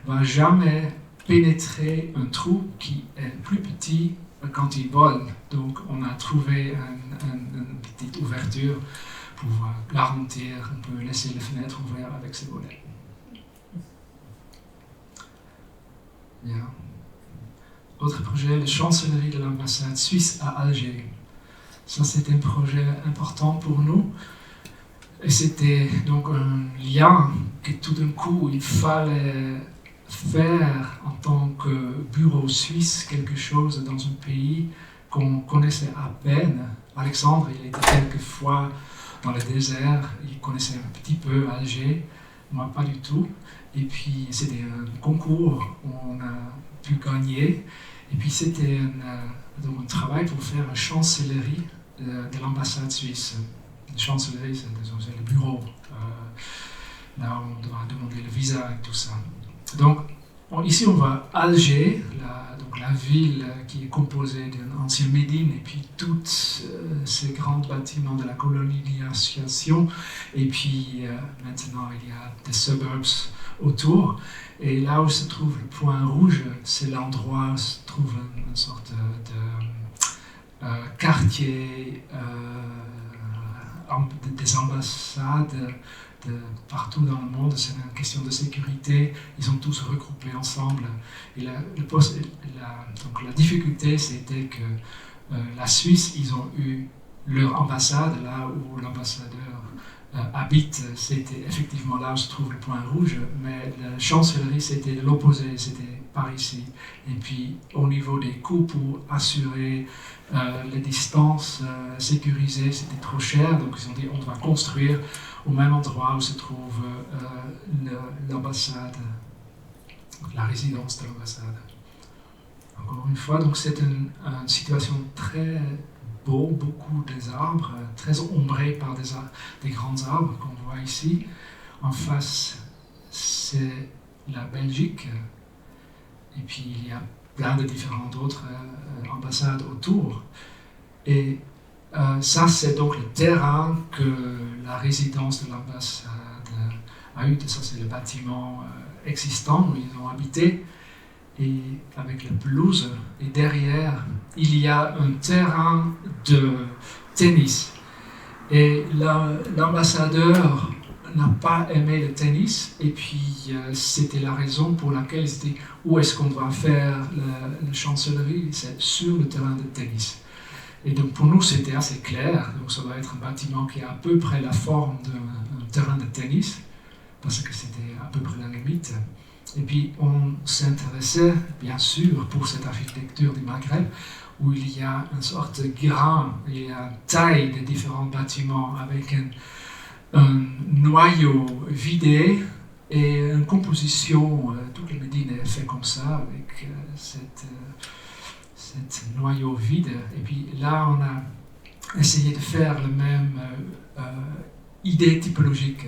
ne va jamais pénétrer un trou qui est plus petit quand il vole. Donc, on a trouvé une petite ouverture pour garantir, on peut laisser les fenêtres ouvertes avec ces volets. Bien. Autre projet, la chancellerie de l'ambassade suisse à Alger. Ça, c'était un projet important pour nous. Et c'était donc un lien que tout d'un coup, il fallait faire en tant que bureau suisse quelque chose dans un pays qu'on connaissait à peine. Alexandre, il était quelques fois dans le désert, il connaissait un petit peu Alger, moi pas du tout. Et puis c'était un concours où on a pu gagner. Et puis c'était donc un travail pour faire une chancellerie de l'ambassade suisse. Une chancellerie, c'est le bureau. Là, on doit demander le visa et tout ça. Donc, ici, on voit Alger, la ville qui est composée d'une ancienne Médine, et puis tous ces grands bâtiments de la colonisation. Et puis, maintenant, il y a des suburbs autour. Et là où se trouve le point rouge, c'est l'endroit où se trouve une sorte de quartier des ambassades partout dans le monde. C'est une question de sécurité. Ils sont tous regroupés ensemble. Et donc la difficulté, c'était que la Suisse, ils ont eu leur ambassade, là où l'ambassadeur habite, c'était effectivement là où se trouve le point rouge, mais la chancellerie, c'était de l'opposé, c'était par ici. Et puis, au niveau des coûts pour assurer les distances sécurisées, c'était trop cher, donc ils ont dit on va construire au même endroit où se trouve l'ambassade, la résidence de l'ambassade. Encore une fois, donc c'est une situation très beau, beaucoup des arbres, très ombrés par des grands arbres qu'on voit ici. En face, c'est la Belgique, et puis il y a plein de différentes autres ambassades autour. Et ça, c'est donc le terrain que la résidence de l'ambassade a eu. Ça, c'est le bâtiment existant où ils ont habité, et avec la pelouse. Et derrière, il y a un terrain de tennis. Et l'ambassadeur n'a pas aimé le tennis, et puis c'était la raison pour laquelle il s'est dit où est-ce qu'on va faire la chancellerie, c'est sur le terrain de tennis. Et donc pour nous c'était assez clair, donc ça va être un bâtiment qui a à peu près la forme d'un terrain de tennis, parce que c'était à peu près la limite. Et puis on s'intéressait bien sûr pour cette architecture du Maghreb, où il y a une sorte de grain, il y a une taille des différents bâtiments avec un noyau vidé et une composition, toute la Médine est faite comme ça, avec cette noyau vide. Et puis là, on a essayé de faire la même idée typologique.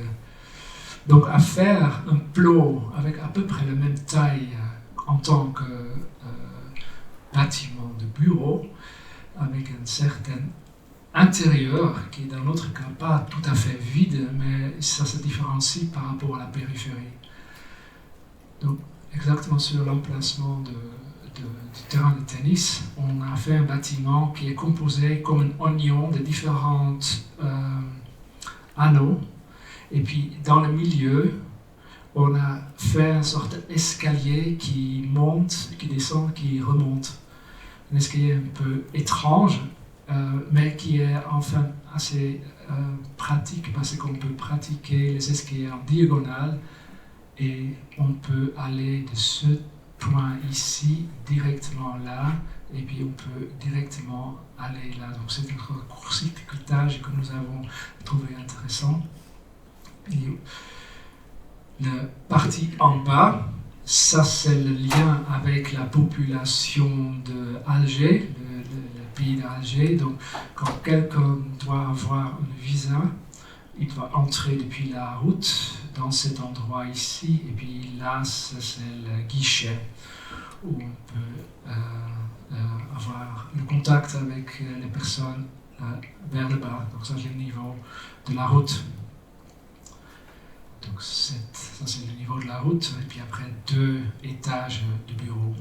Donc à faire un plot avec à peu près la même taille en tant que bâtiment de bureau, avec un certain intérieur qui est dans notre cas pas tout à fait vide, mais ça se différencie par rapport à la périphérie. Donc exactement sur l'emplacement du terrain de tennis, on a fait un bâtiment qui est composé comme un oignon de différents anneaux. Et puis dans le milieu, on a fait une sorte d'escalier qui monte, qui descend, qui remonte. Un escalier un peu étrange, mais qui est enfin assez pratique, parce qu'on peut pratiquer les escaliers en diagonale et on peut aller de ce point ici directement là, et puis on peut directement aller là. Donc c'est un court-circuitage que nous avons trouvé intéressant. Et la partie en bas, ça c'est le lien avec la population d'Alger, le pays d'Alger. Donc quand quelqu'un doit avoir un visa, il doit entrer depuis la route dans cet endroit ici, et puis là c'est le guichet où on peut avoir le contact avec les personnes vers le bas. Donc ça c'est le niveau de la route. Donc ça c'est le niveau de la route, et puis après 2 étages de bureau.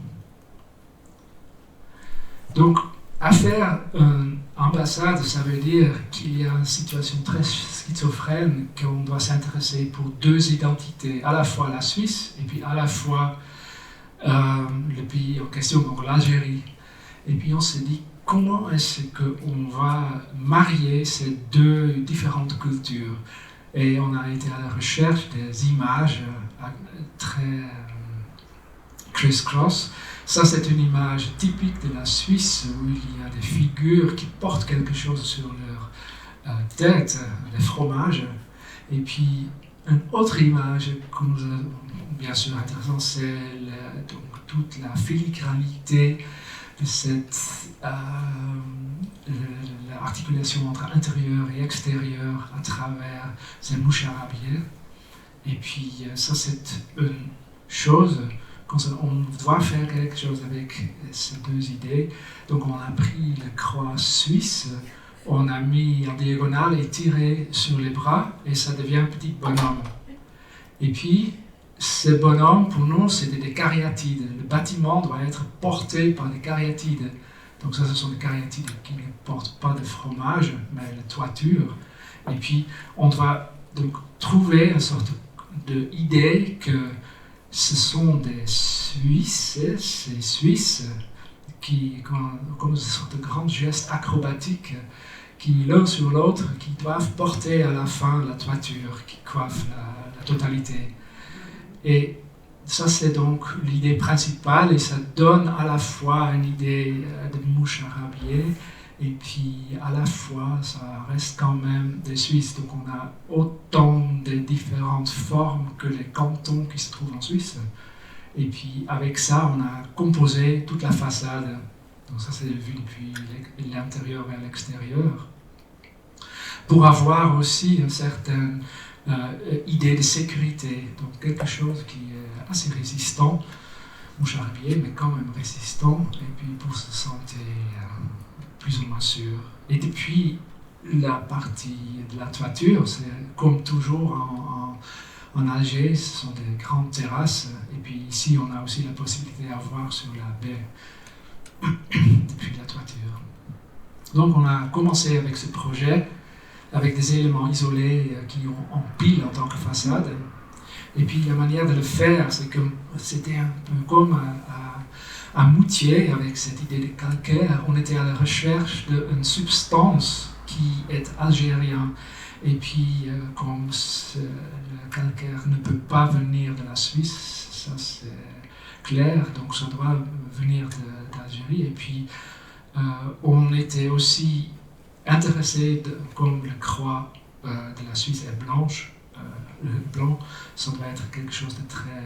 Donc à faire une ambassade, ça veut dire qu'il y a une situation très schizophrène, qu'on doit s'intéresser pour 2 identités, à la fois la Suisse et puis à la fois le pays en question, donc l'Algérie. Et puis on s'est dit comment est-ce qu'on va marier ces 2 différentes cultures. Et on a été à la recherche des images très criss-cross. Ça, c'est une image typique de la Suisse où il y a des figures qui portent quelque chose sur leur tête, les fromages. Et puis, une autre image que nous avons bien sûr intéressante, c'est donc toute la filigranité de cette l'articulation entre intérieur et extérieur à travers ces mouchards habillés. Et puis ça, c'est une chose, on doit faire quelque chose avec ces deux idées. Donc on a pris la croix suisse, on a mis en diagonale et tiré sur les bras, et ça devient un petit bonhomme. Et puis, ces bonhommes, pour nous, c'était des cariatides. Le bâtiment doit être porté par des cariatides. Donc ça, ce sont des cariatides qui ne portent pas de fromage, mais la toiture. Et puis, on doit donc trouver une sorte d'idée que ce sont des Suisses, ces Suisses, qui, comme une sorte de grands gestes acrobatiques, qui l'un sur l'autre, qui doivent porter à la fin la toiture, qui coiffe la totalité. Et ça, c'est donc l'idée principale, et ça donne à la fois une idée de mouchards habillés, et puis à la fois, ça reste quand même des Suisses. Donc on a autant de différentes formes que les cantons qui se trouvent en Suisse. Et puis avec ça, on a composé toute la façade. Donc ça, c'est vu depuis l'intérieur vers l'extérieur. Pour avoir aussi une certaine idée de sécurité, donc quelque chose qui est assez résistant, mouchard habillé, mais quand même résistant, et puis pour se sentir plus ou moins sûr. Et depuis la partie de la toiture, c'est comme toujours en Alger, ce sont des grandes terrasses, et puis ici on a aussi la possibilité d'avoir sur la baie depuis la toiture. Donc on a commencé avec ce projet, avec des éléments isolés qui ont en pile en tant que façade. Et puis la manière de le faire, c'était un peu comme à Moutier, avec cette idée de calcaire. On était à la recherche d'une substance qui est algérienne. Et puis, comme le calcaire ne peut pas venir de la Suisse, ça c'est clair, donc ça doit venir d'Algérie. Et puis, on était aussi intéressé, comme la croix de la Suisse est blanche, le blanc, ça doit être quelque chose de très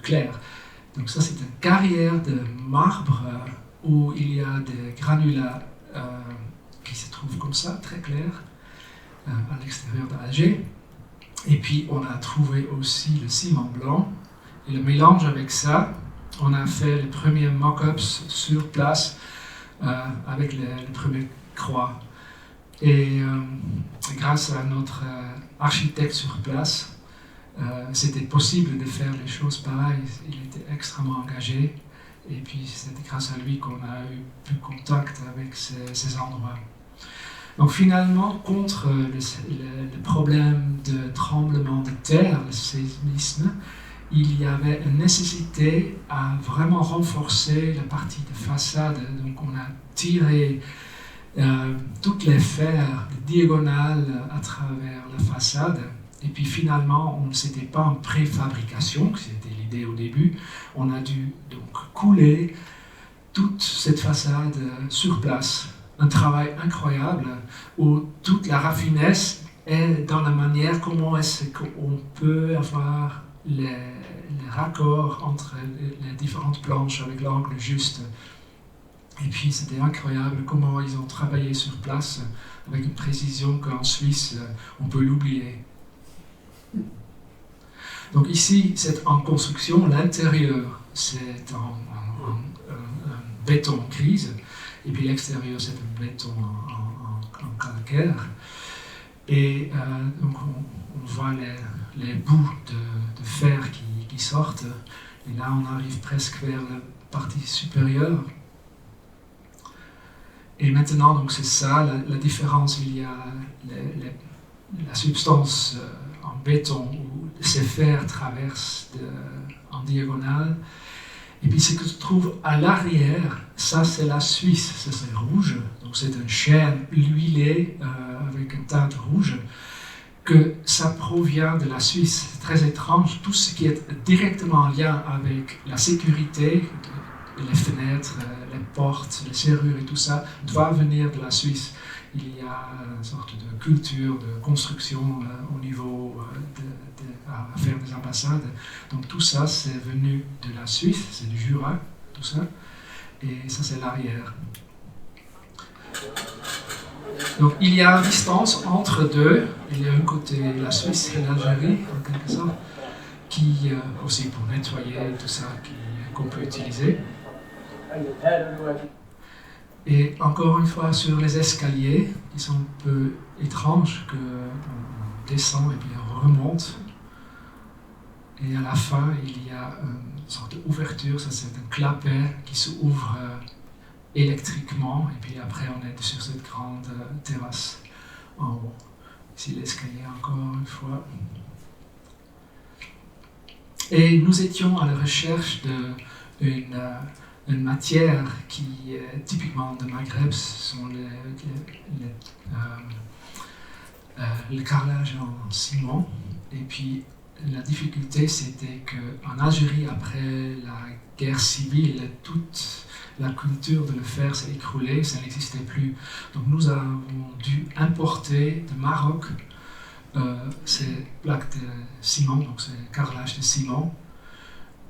clair. Donc ça, c'est une carrière de marbre où il y a des granulats qui se trouvent comme ça, très clairs, à l'extérieur d'Alger. Et puis, on a trouvé aussi le ciment blanc. Et le mélange avec ça, on a fait les premiers mock-ups sur place avec les premières croix. Et grâce à notre architecte sur place, c'était possible de faire les choses pareilles. Il était extrêmement engagé. Et puis, c'était grâce à lui qu'on a eu plus contact avec ces endroits. Donc finalement, contre le problème de tremblement de terre, le séismisme, il y avait une nécessité à vraiment renforcer la partie de façade. Donc on a tiré toutes les fers diagonales à travers la façade. Et puis finalement, c'était pas en préfabrication, c'était l'idée au début. On a dû donc couler toute cette façade sur place. Un travail incroyable où toute la raffinesse est dans la manière comment est-ce qu'on peut avoir les raccords entre les différentes planches avec l'angle juste. Et puis c'était incroyable comment ils ont travaillé sur place avec une précision qu'en Suisse on peut l'oublier. Donc ici c'est en construction, l'intérieur c'est en béton grise. Et puis l'extérieur, c'est un béton en calcaire. Et donc on voit les bouts de fer qui sortent. Et là, on arrive presque vers la partie supérieure. Et maintenant, donc c'est ça, la différence. Il y a la substance en béton où ces fers traversent en diagonale. Et puis ce que se trouve à l'arrière, ça c'est la Suisse, ça c'est rouge, donc c'est une chaîne huilée avec une teinte rouge. que ça provient de la Suisse. C'est très étrange. Tout ce qui est directement en lien avec la sécurité, les fenêtres, les portes, les serrures et tout ça, doit venir de la Suisse. Il y a une sorte de culture de construction au niveau à faire des ambassades. Donc tout ça, c'est venu de la Suisse, c'est du Jura, tout ça. Et ça, c'est l'arrière. Donc il y a une distance entre deux. Il y a un côté la Suisse et l'Algérie, en quelque sorte, qui aussi pour nettoyer tout ça, qu'on peut utiliser. Et encore une fois, sur les escaliers, ils sont un peu étranges, qu'on descend et puis on remonte. Et à la fin, il y a une sorte d'ouverture, ça c'est un clapet qui s'ouvre électriquement, et puis après on est sur cette grande terrasse en haut. Ici l'escalier encore une fois. Et nous étions à la recherche d'une matière qui est typiquement de Maghreb, ce sont le carrelage en ciment. Et puis la difficulté c'était qu'en Algérie, après la guerre civile, toute la culture de le faire s'est écroulée, ça n'existait plus. Donc nous avons dû importer de Maroc ces plaques de ciment, donc ces carrelages de ciment,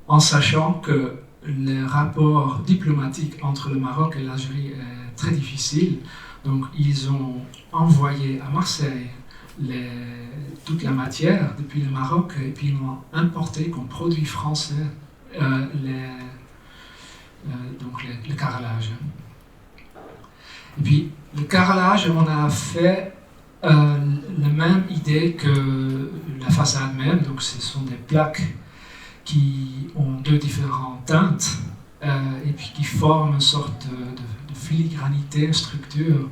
en sachant que le rapport diplomatique entre le Maroc et l'Algérie est très difficile. Donc ils ont envoyé à Marseille toute la matière depuis le Maroc et puis ils ont importé comme produit français le carrelage. Et puis le carrelage, on a fait la même idée que la façade même, donc ce sont des plaques qui ont deux différentes teintes et puis qui forment une sorte de filigranité, une structure,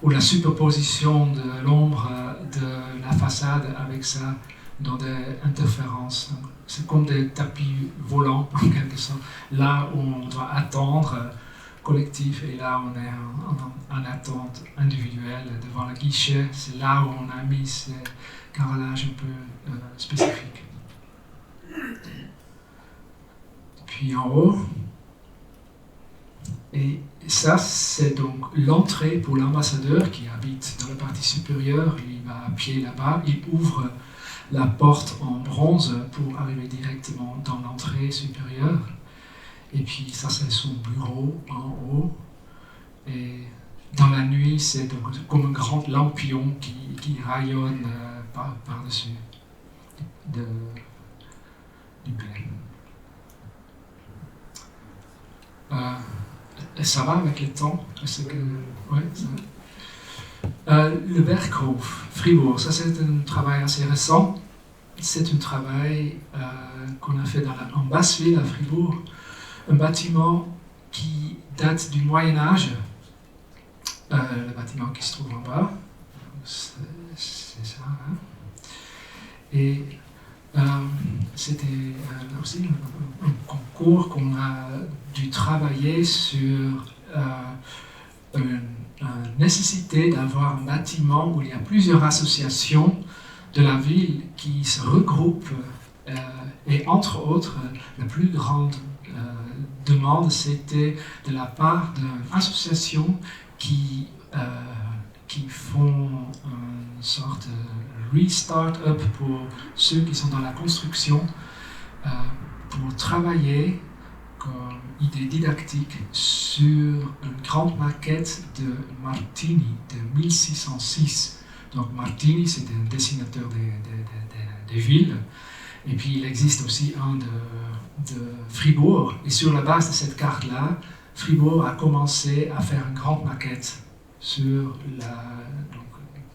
ou la superposition de l'ombre de la façade avec ça dans des interférences. C'est comme des tapis volants en quelque sorte. Là où on doit attendre collectif et là on est en attente individuelle devant le guichet. C'est là où on a mis ces carrelages un peu spécifiques. Puis en haut, et ça c'est donc l'entrée pour l'ambassadeur qui habite dans la partie supérieure. Il va à pied là-bas, il ouvre la porte en bronze pour arriver directement dans l'entrée supérieure. Et puis ça c'est son bureau en haut. Et dans la nuit c'est donc comme un grand lampion qui rayonne par-dessus du plein. Ça va avec le temps? Ouais, le Berghof, Fribourg, ça c'est un travail assez récent. C'est un travail qu'on a fait en Basse-Ville à Fribourg. Un bâtiment qui date du Moyen-Âge. Le bâtiment qui se trouve en bas. C'est ça. Hein? Et c'était aussi un concours qu'on a dû travailler sur la nécessité d'avoir un bâtiment où il y a plusieurs associations de la ville qui se regroupent et entre autres, la plus grande demande c'était de la part d'une association qui font une sorte de restart-up pour ceux qui sont dans la construction pour travailler comme idée didactique sur une grande maquette de Martini de 1606. Donc Martini, c'est un dessinateur des villes. Et puis il existe aussi un de Fribourg. Et sur la base de cette carte-là, Fribourg a commencé à faire une grande maquette sur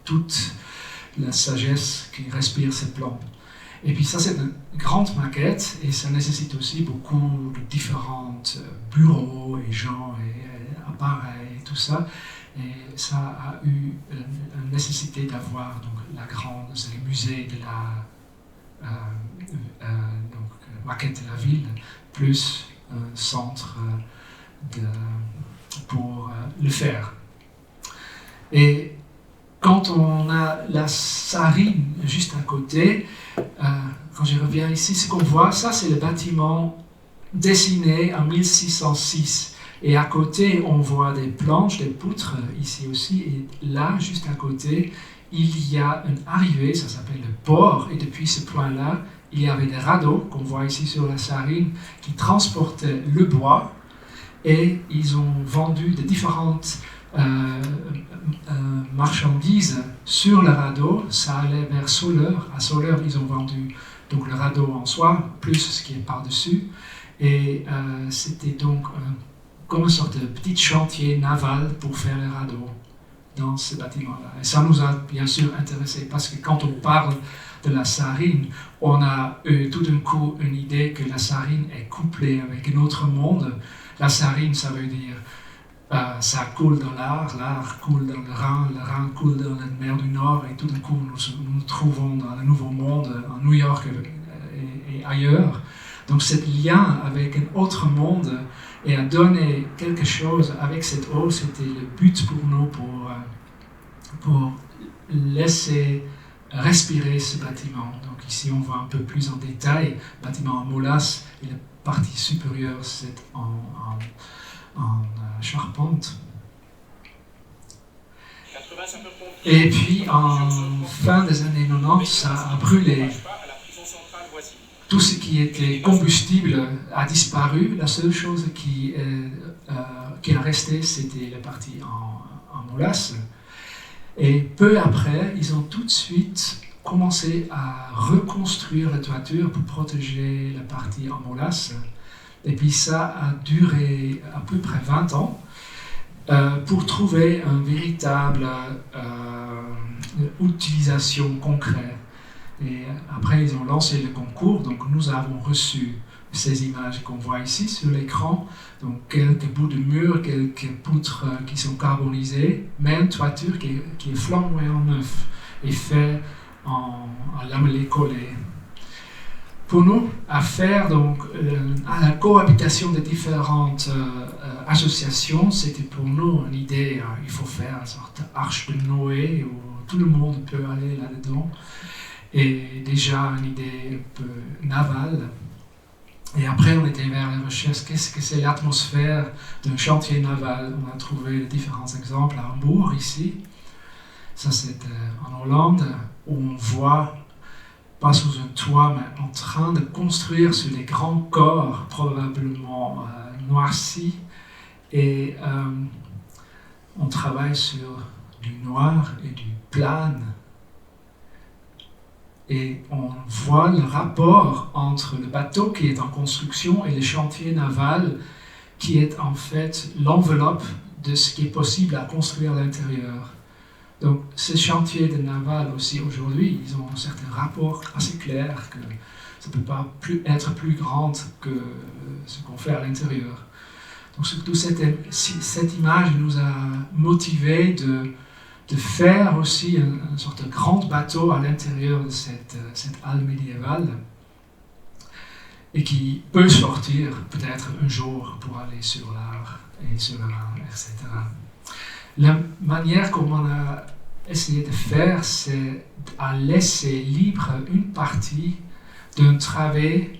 toute la sagesse qui respire ces plans. Et puis ça, c'est une grande maquette et ça nécessite aussi beaucoup de différents bureaux et gens et appareils et tout ça. Et ça a eu une nécessité d'avoir donc la grande, c'est les musées de la maquette de la ville, plus un centre pour le faire. Et quand on a la Sarine juste à côté, quand je reviens ici, ce qu'on voit, ça c'est le bâtiment dessiné en 1606. Et à côté, on voit des planches, des poutres ici aussi. Et là, juste à côté, il y a une arrivée, ça s'appelle le port. Et depuis ce point-là, il y avait des radeaux, qu'on voit ici sur la Sarine, qui transportaient le bois. Et ils ont vendu de différentes marchandises sur le radeau. Ça allait vers Soleure. À Soleure, ils ont vendu donc le radeau en soi, plus ce qui est par-dessus. Et c'était donc comme une sorte de petit chantier naval pour faire les radeaux dans ce bâtiment-là. Et ça nous a bien sûr intéressés, parce que quand on parle de la Sarine, on a eu tout d'un coup une idée que la Sarine est couplée avec un autre monde. La Sarine, ça veut dire ça coule dans l'art coule dans le Rhin coule dans la mer du Nord, et tout d'un coup nous nous trouvons dans le Nouveau Monde, en New York et ailleurs. Donc ce lien avec un autre monde et à donner quelque chose avec cette eau, c'était le but pour nous, pour laisser respirer ce bâtiment. Donc ici on voit un peu plus en détail, bâtiment en molasse, et la partie supérieure c'est en charpente. Et puis en fin des années 90, ça a brûlé. Tout ce qui était combustible a disparu. La seule chose qui est restée, c'était la partie en molasse. Et peu après, ils ont tout de suite commencé à reconstruire la toiture pour protéger la partie en molasse. Et puis ça a duré à peu près 20 ans pour trouver une véritable utilisation concrète. Et après, ils ont lancé le concours, donc nous avons reçu ces images qu'on voit ici sur l'écran, donc quelques bouts de mur, quelques poutres qui sont carbonisées, mais une toiture qui est flambée en neuf et faite en lamelé collé. Pour nous, à faire donc à la cohabitation des différentes associations, c'était pour nous une idée, il faut faire une sorte d'arche de Noé où tout le monde peut aller là-dedans. Et déjà une idée un peu navale. Et après, on était vers la recherche, qu'est-ce que c'est l'atmosphère d'un chantier naval. On a trouvé différents exemples à Hambourg, ici. Ça, c'est en Hollande, où on voit, pas sous un toit, mais en train de construire sur des grands corps, probablement noircis. Et on travaille sur du noir et du plane. Et on voit le rapport entre le bateau qui est en construction et le chantier naval qui est en fait l'enveloppe de ce qui est possible à construire à l'intérieur. Donc ces chantiers de naval aussi aujourd'hui, ils ont un certain rapport assez clair que ça ne peut pas être plus grand que ce qu'on fait à l'intérieur. Donc surtout cette image nous a motivés de faire aussi une sorte de grand bateau à l'intérieur de cette halle médiévale et qui peut sortir peut-être un jour pour aller sur l'Ar et sur le Rhin, etc. La manière comment on a essayé de faire, c'est à laisser libre une partie d'un travail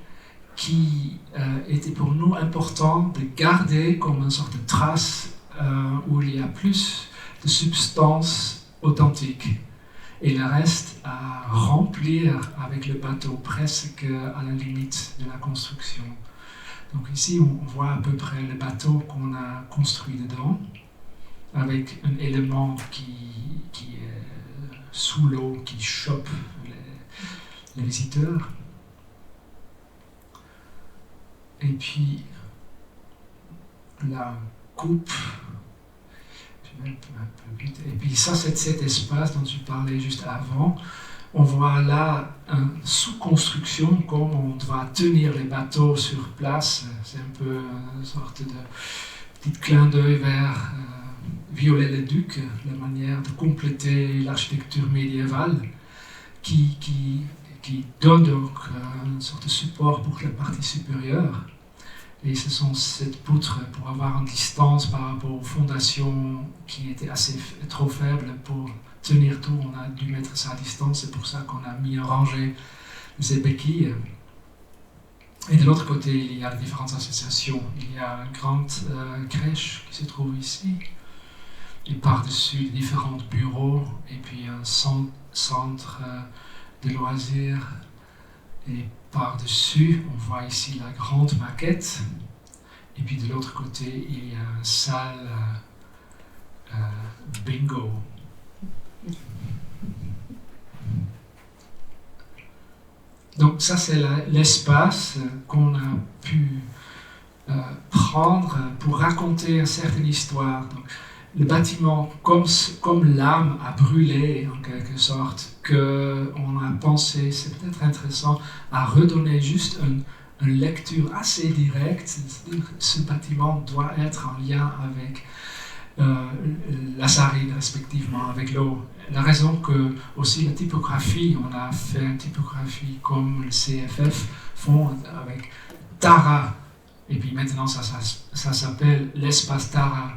qui était pour nous important de garder comme une sorte de trace où il y a plus de substance authentique et le reste à remplir avec le bateau presque à la limite de la construction. Donc ici on voit à peu près le bateau qu'on a construit dedans avec un élément qui est sous l'eau, qui chope les visiteurs. Et puis la coupe. Et puis ça, c'est cet espace dont tu parlais juste avant. On voit là une sous-construction, comme on doit tenir les bateaux sur place. C'est un peu une sorte de petit clin d'œil vers Viollet-le-Duc, la manière de compléter l'architecture médiévale qui donne donc une sorte de support pour la partie supérieure. Et ce sont cette poutre pour avoir une distance par rapport aux fondations qui étaient trop faibles pour tenir tout, on a dû mettre ça à distance, c'est pour ça qu'on a mis en rangée ces béquilles. Et de l'autre côté, il y a différentes associations. Il y a une grande crèche qui se trouve ici, et par-dessus différents bureaux, et puis un centre de loisirs. Et par-dessus, on voit ici la grande maquette. Et puis de l'autre côté, il y a une salle bingo. Donc ça, c'est l'espace qu'on a pu prendre pour raconter une certaine histoire. Donc, le bâtiment, comme l'âme a brûlé en quelque sorte, qu'on a pensé, c'est peut-être intéressant, à redonner juste une lecture assez directe. C'est-à-dire que ce bâtiment doit être en lien avec la sarine, respectivement, avec l'eau. La raison que aussi la typographie, on a fait une typographie comme le CFF font avec Tara, et puis maintenant ça s'appelle l'espace Tara.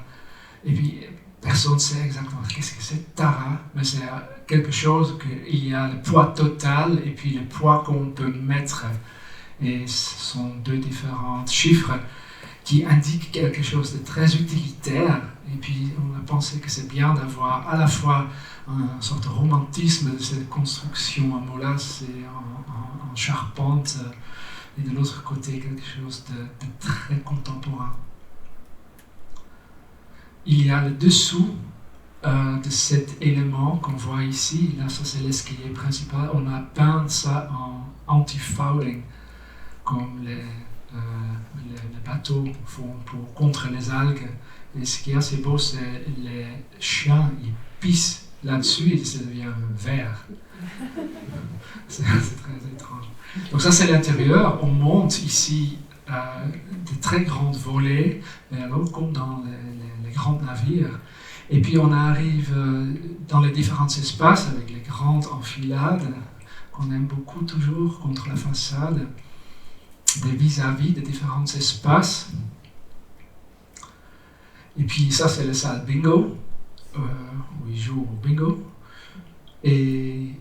Et puis, personne ne sait exactement qu'est-ce que c'est Tara, mais c'est quelque chose qu'il y a le poids total et puis le poids qu'on peut mettre. Et ce sont deux différents chiffres qui indiquent quelque chose de très utilitaire. Et puis, on a pensé que c'est bien d'avoir à la fois une sorte de romantisme de cette construction en molasse et en charpente, et de l'autre côté, quelque chose de très contemporain. Il y a le dessous de cet élément qu'on voit ici. Là, ça c'est l'escalier principal. On a peint ça en anti-fouling, comme les bateaux font contre les algues. Et ce qui est assez beau, c'est les chiens, ils pissent là-dessus et ça devient vert. C'est très étrange. Donc ça c'est l'intérieur. On monte ici de très grandes volées, alors comme dans les grands navires. Et puis on arrive dans les différents espaces avec les grandes enfilades qu'on aime beaucoup toujours contre la façade, des vis-à-vis de différents espaces. Et puis ça c'est la salle bingo, où ils jouent au bingo. Et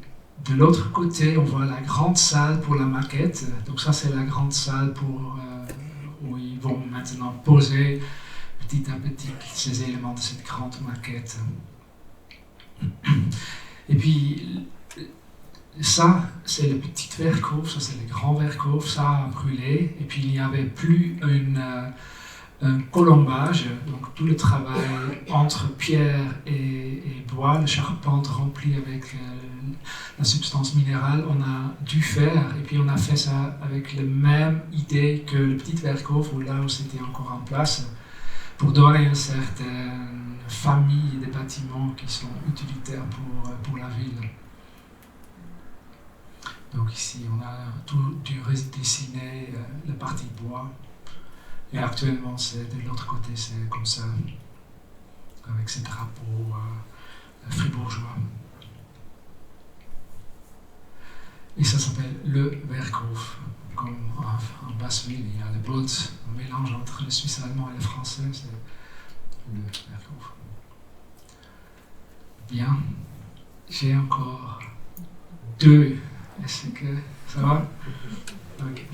de l'autre côté, on voit la grande salle pour la maquette. Donc ça c'est la grande salle où ils vont maintenant poser petit à petit ces éléments de cette grande maquette. Et puis ça c'est le petit verre-couve, ça c'est le grand verre-couve, ça a brûlé. Et puis il n'y avait plus un colombage, donc tout le travail entre pierre et bois, la charpente remplie avec la substance minérale, on a dû faire, et puis on a fait ça avec la même idée que le petit verre-couve, où là où c'était encore en place, pour donner une certaine famille des bâtiments qui sont utilitaires pour la ville. Donc ici, on a tout dû redessiner la partie bois. Et actuellement, c'est de l'autre côté, c'est comme ça, avec ces drapeaux fribourgeois. Et ça s'appelle le Verkhof. Comme en Basse-Ville, il y a le Bolt, un mélange entre le suisse allemand et le français, c'est le Verkhof. Bien, j'ai encore 2. Est-ce que ça va? Okay.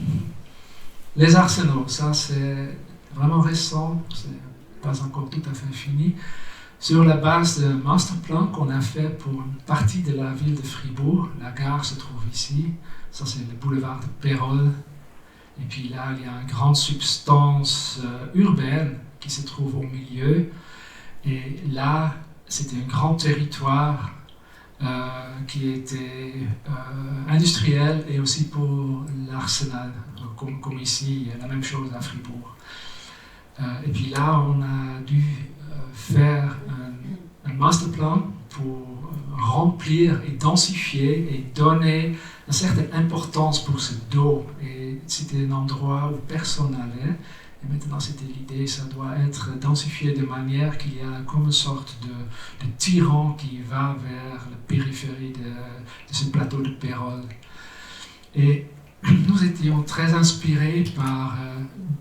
Les arsenaux, ça c'est vraiment récent, c'est pas encore tout à fait fini. Sur la base d'un masterplan qu'on a fait pour une partie de la ville de Fribourg, la gare se trouve ici, ça c'est le boulevard de Pérol. Et puis là, il y a une grande substance urbaine qui se trouve au milieu. Et là, c'était un grand territoire qui était industriel et aussi pour l'arsenal, comme ici, il y a la même chose à Fribourg. Et puis là, on a dû faire un masterplan pour remplir et densifier et donner une certaine importance pour ce dos. Et c'était un endroit où personne n'allait. Et maintenant, c'était l'idée, ça doit être densifié de manière qu'il y a comme une sorte de tyran qui va vers la périphérie de ce plateau de Pérol. Et nous étions très inspirés par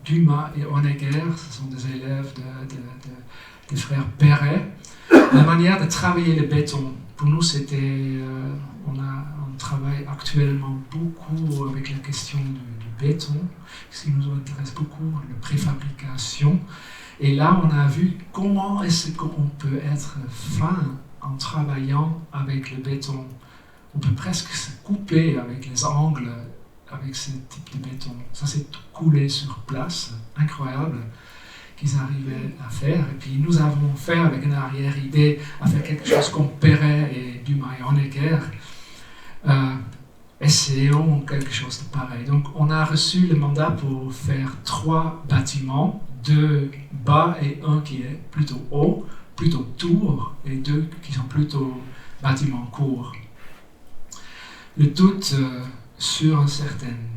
Dumas et Honegger, ce sont des élèves des frères Perret, la manière de travailler le béton pour nous, on travaille actuellement beaucoup avec la question du béton, ce qui nous intéresse beaucoup, la préfabrication. Et là, on a vu comment est-ce qu'on peut être fin en travaillant avec le béton. On peut presque se couper avec les angles, avec ce type de béton. Ça, c'est coulé sur place, incroyable, qu'ils arrivaient à faire. Et puis, nous avons fait, avec une arrière-idée, à faire quelque chose comme Perret et Dumas-Honegger. Essayons quelque chose de pareil. Donc, on a reçu le mandat pour faire 3 bâtiments, 2 bas et 1 qui est plutôt haut, plutôt tour, et 2 qui sont plutôt bâtiments courts. Le tout sur une certaine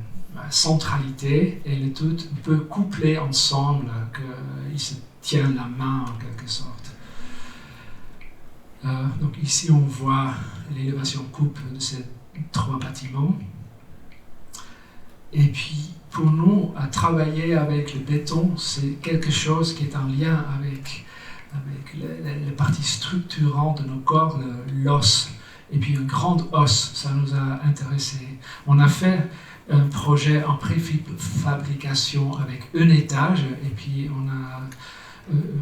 centralité, et le tout peut coupler ensemble, qu'ils se tiennent la main en quelque sorte. Donc ici on voit l'élévation coupe de ces 3 bâtiments. Et puis pour nous, à travailler avec le béton, c'est quelque chose qui est en lien avec les parties structurantes de nos corps, l'os. Et puis un grand os, ça nous a intéressés. On a fait un projet en préfabrication avec un étage, et puis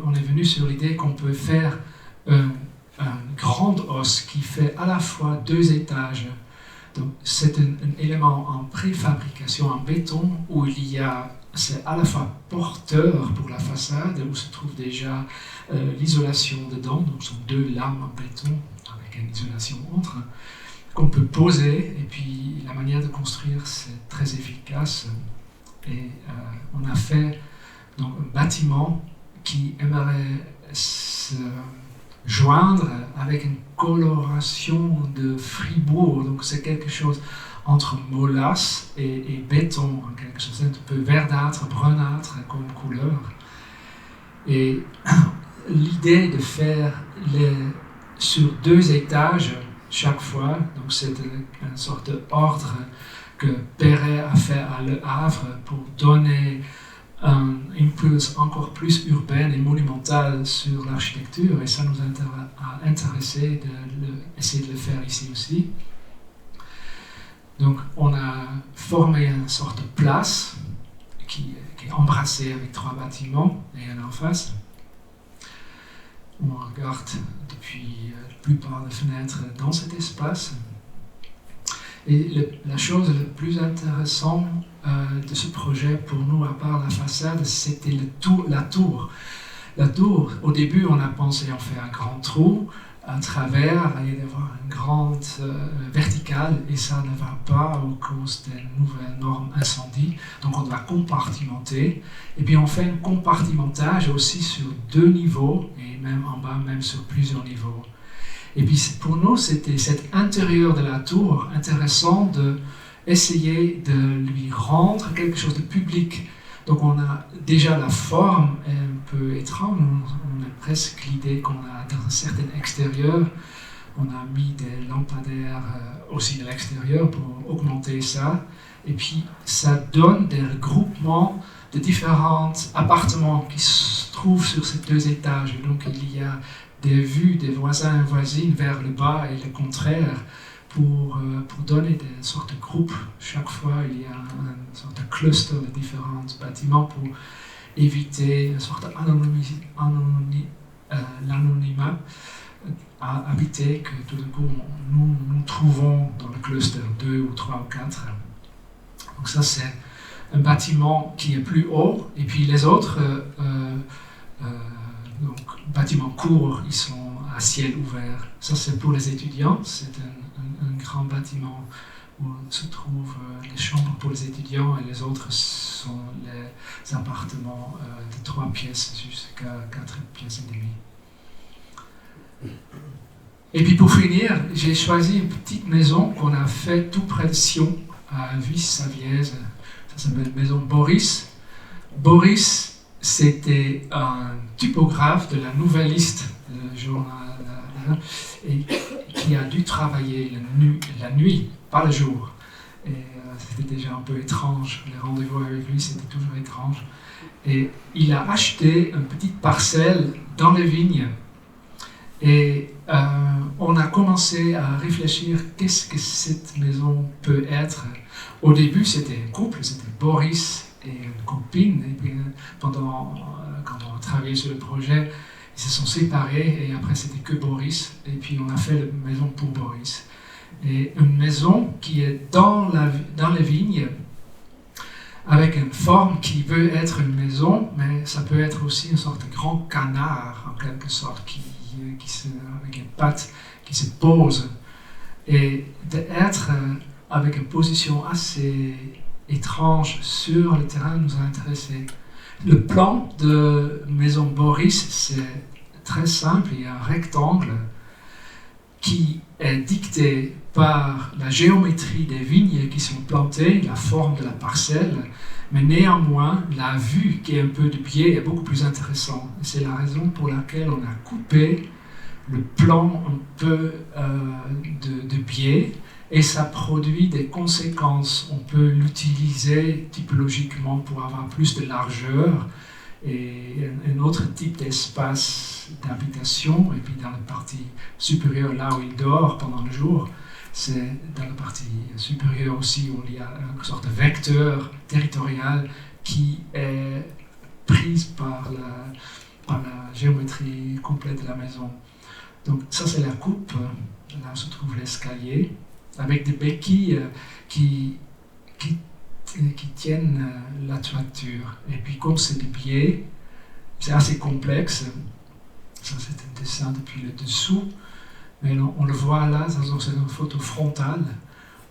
on est venu sur l'idée qu'on peut faire un grand os qui fait à la fois 2 étages. Donc c'est un élément en préfabrication en béton où c'est à la fois porteur pour la façade, où se trouve déjà l'isolation dedans, donc ce sont 2 lames en béton avec une isolation entre, qu'on peut poser, et puis la manière de construire c'est très efficace. Et on a fait donc, un bâtiment qui aimerait se joindre avec une coloration de Fribourg, donc c'est quelque chose entre molasse et béton, en quelque chose, un peu verdâtre, brunâtre comme couleur. Et l'idée de faire sur 2 étages chaque fois, donc c'est une sorte d'ordre que Perret a fait à Le Havre pour donner un impulse encore plus urbain et monumental sur l'architecture, et ça nous a intéressé d'essayer de le faire ici aussi. Donc on a formé une sorte de place qui est embrassée avec 3 bâtiments et un en face. On regarde depuis la plupart des fenêtres dans cet espace. Et la chose la plus intéressante de ce projet pour nous, à part la façade, c'était la tour. La tour, au début, on a pensé en faire un grand trou à travers et d'avoir une grande verticale, et ça ne va pas à cause des nouvelles normes incendie. Donc on doit compartimenter. Et puis on fait un compartimentage aussi sur 2 niveaux, et même en bas, même sur plusieurs niveaux. Et puis pour nous, c'était cet intérieur de la tour intéressant d'essayer de lui rendre quelque chose de public. Donc on a déjà la forme un peu étrange, on a presque l'idée qu'on a dans un certain extérieur, on a mis des lampadaires aussi de l'extérieur pour augmenter ça. Et puis ça donne des regroupements de différents appartements qui se trouvent sur ces 2 étages. Donc il y a des vues des voisins et voisines vers le bas et le contraire pour donner des sortes de groupes. Chaque fois, il y a une sorte de cluster de différents bâtiments pour éviter une sorte d'anonymat à habiter que tout d'un coup nous trouvons dans le cluster 2 ou 3 ou 4. Donc ça, c'est un bâtiment qui est plus haut, et puis les autres donc, bâtiments courts, ils sont à ciel ouvert. Ça, c'est pour les étudiants. C'est un grand bâtiment où se trouvent les chambres pour les étudiants, et les autres sont les appartements de 3 pièces jusqu'à 4 pièces et demie. Et puis pour finir, j'ai choisi une petite maison qu'on a faite tout près de Sion, à Vis-Savièse. Ça s'appelle Maison Boris. Boris, c'était un typographe de la Nouvelliste, le journal, et qui a dû travailler la nuit, pas le jour. Et c'était déjà un peu étrange. Les rendez-vous avec lui, c'était toujours étrange. Et il a acheté une petite parcelle dans les vignes. Et on a commencé à réfléchir qu'est-ce que cette maison peut être. Au début, c'était un couple, c'était Boris et une copine. Et puis, quand on a travaillé sur le projet, ils se sont séparés et après c'était que Boris. Et puis on a fait la maison pour Boris. Et une maison qui est dans les vignes, avec une forme qui veut être une maison, mais ça peut être aussi une sorte de grand canard, en quelque sorte, avec une patte qui se pose. Et d'être avec une position assez étrange sur le terrain nous a intéressés. Le plan de maison Boris, c'est très simple, il y a un rectangle qui est dicté par la géométrie des vignes qui sont plantées, la forme de la parcelle, mais néanmoins, la vue qui est un peu de biais est beaucoup plus intéressante. C'est la raison pour laquelle on a coupé le plan un peu de biais, et ça produit des conséquences. On peut l'utiliser typologiquement pour avoir plus de largeur et un autre type d'espace d'habitation. Et puis dans la partie supérieure, là où il dort pendant le jour, c'est dans la partie supérieure aussi où il y a une sorte de vecteur territorial qui est prise par la géométrie complète de la maison. Donc ça c'est la coupe, là où se trouve l'escalier, avec des béquilles qui tiennent la toiture. Et puis comme c'est des biais, c'est assez complexe. Ça c'est un dessin depuis le dessous, mais on le voit là, c'est une photo frontale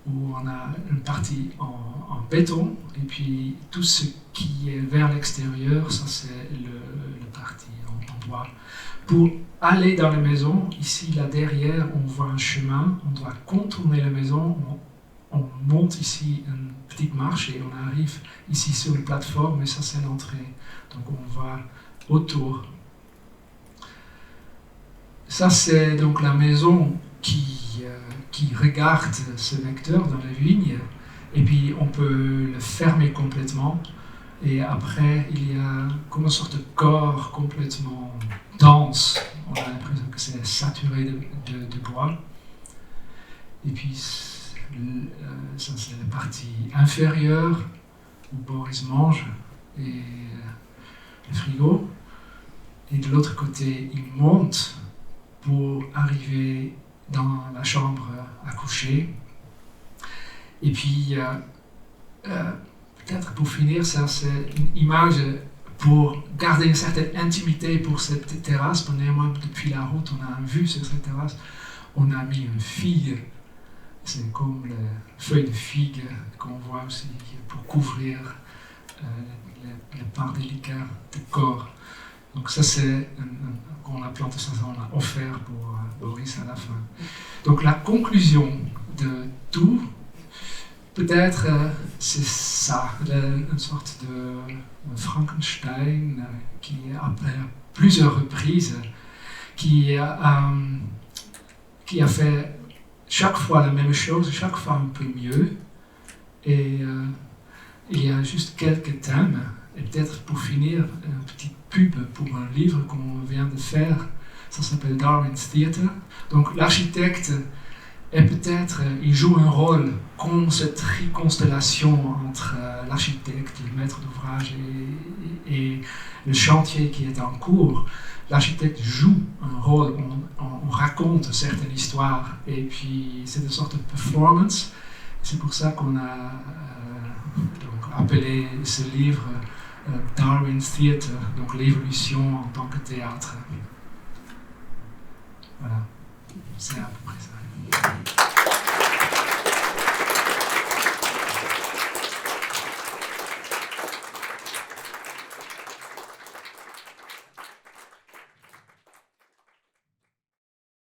où on a une partie en béton et puis tout ce qui est vers l'extérieur, ça c'est le partie en bois. Pour aller dans la maison, ici là derrière, on voit un chemin, on doit contourner la maison, on monte ici une petite marche et on arrive ici sur une plateforme et ça c'est l'entrée. Donc on va autour. Ça c'est donc la maison qui regarde ce vecteur dans la vigne et puis on peut le fermer complètement et après il y a comme une sorte de corps complètement dense. On a l'impression que c'est saturé de bois. Et puis ça c'est la partie inférieure où Boris mange et le frigo. Et de l'autre côté il monte pour arriver dans la chambre à coucher. Et puis, peut-être pour finir, ça c'est une image pour garder une certaine intimité pour cette terrasse. Néanmoins, depuis la route, on a une vue sur cette terrasse. On a mis une figue, c'est comme les feuilles de figue qu'on voit aussi pour couvrir les parts délicates du corps. Donc ça c'est qu'on a planté ça, on a offert pour Boris à la fin. Donc la conclusion de tout, peut-être c'est ça, une sorte de Frankenstein qui à plusieurs reprises qui a fait chaque fois la même chose, chaque fois un peu mieux. Et il y a juste quelques thèmes. Et peut-être pour finir, une petite pub pour un livre qu'on vient de faire, ça s'appelle Darwin's Theatre. Donc l'architecte est peut-être, il joue un rôle comme cette triconstellation entre l'architecte, le maître d'ouvrage et le chantier qui est en cours. L'architecte joue un rôle, on raconte certaines histoires et puis c'est une sorte de performance. C'est pour ça qu'on a donc appelé ce livre Darwin's Theatre, donc l'évolution en tant que théâtre. Voilà, c'est à peu près ça.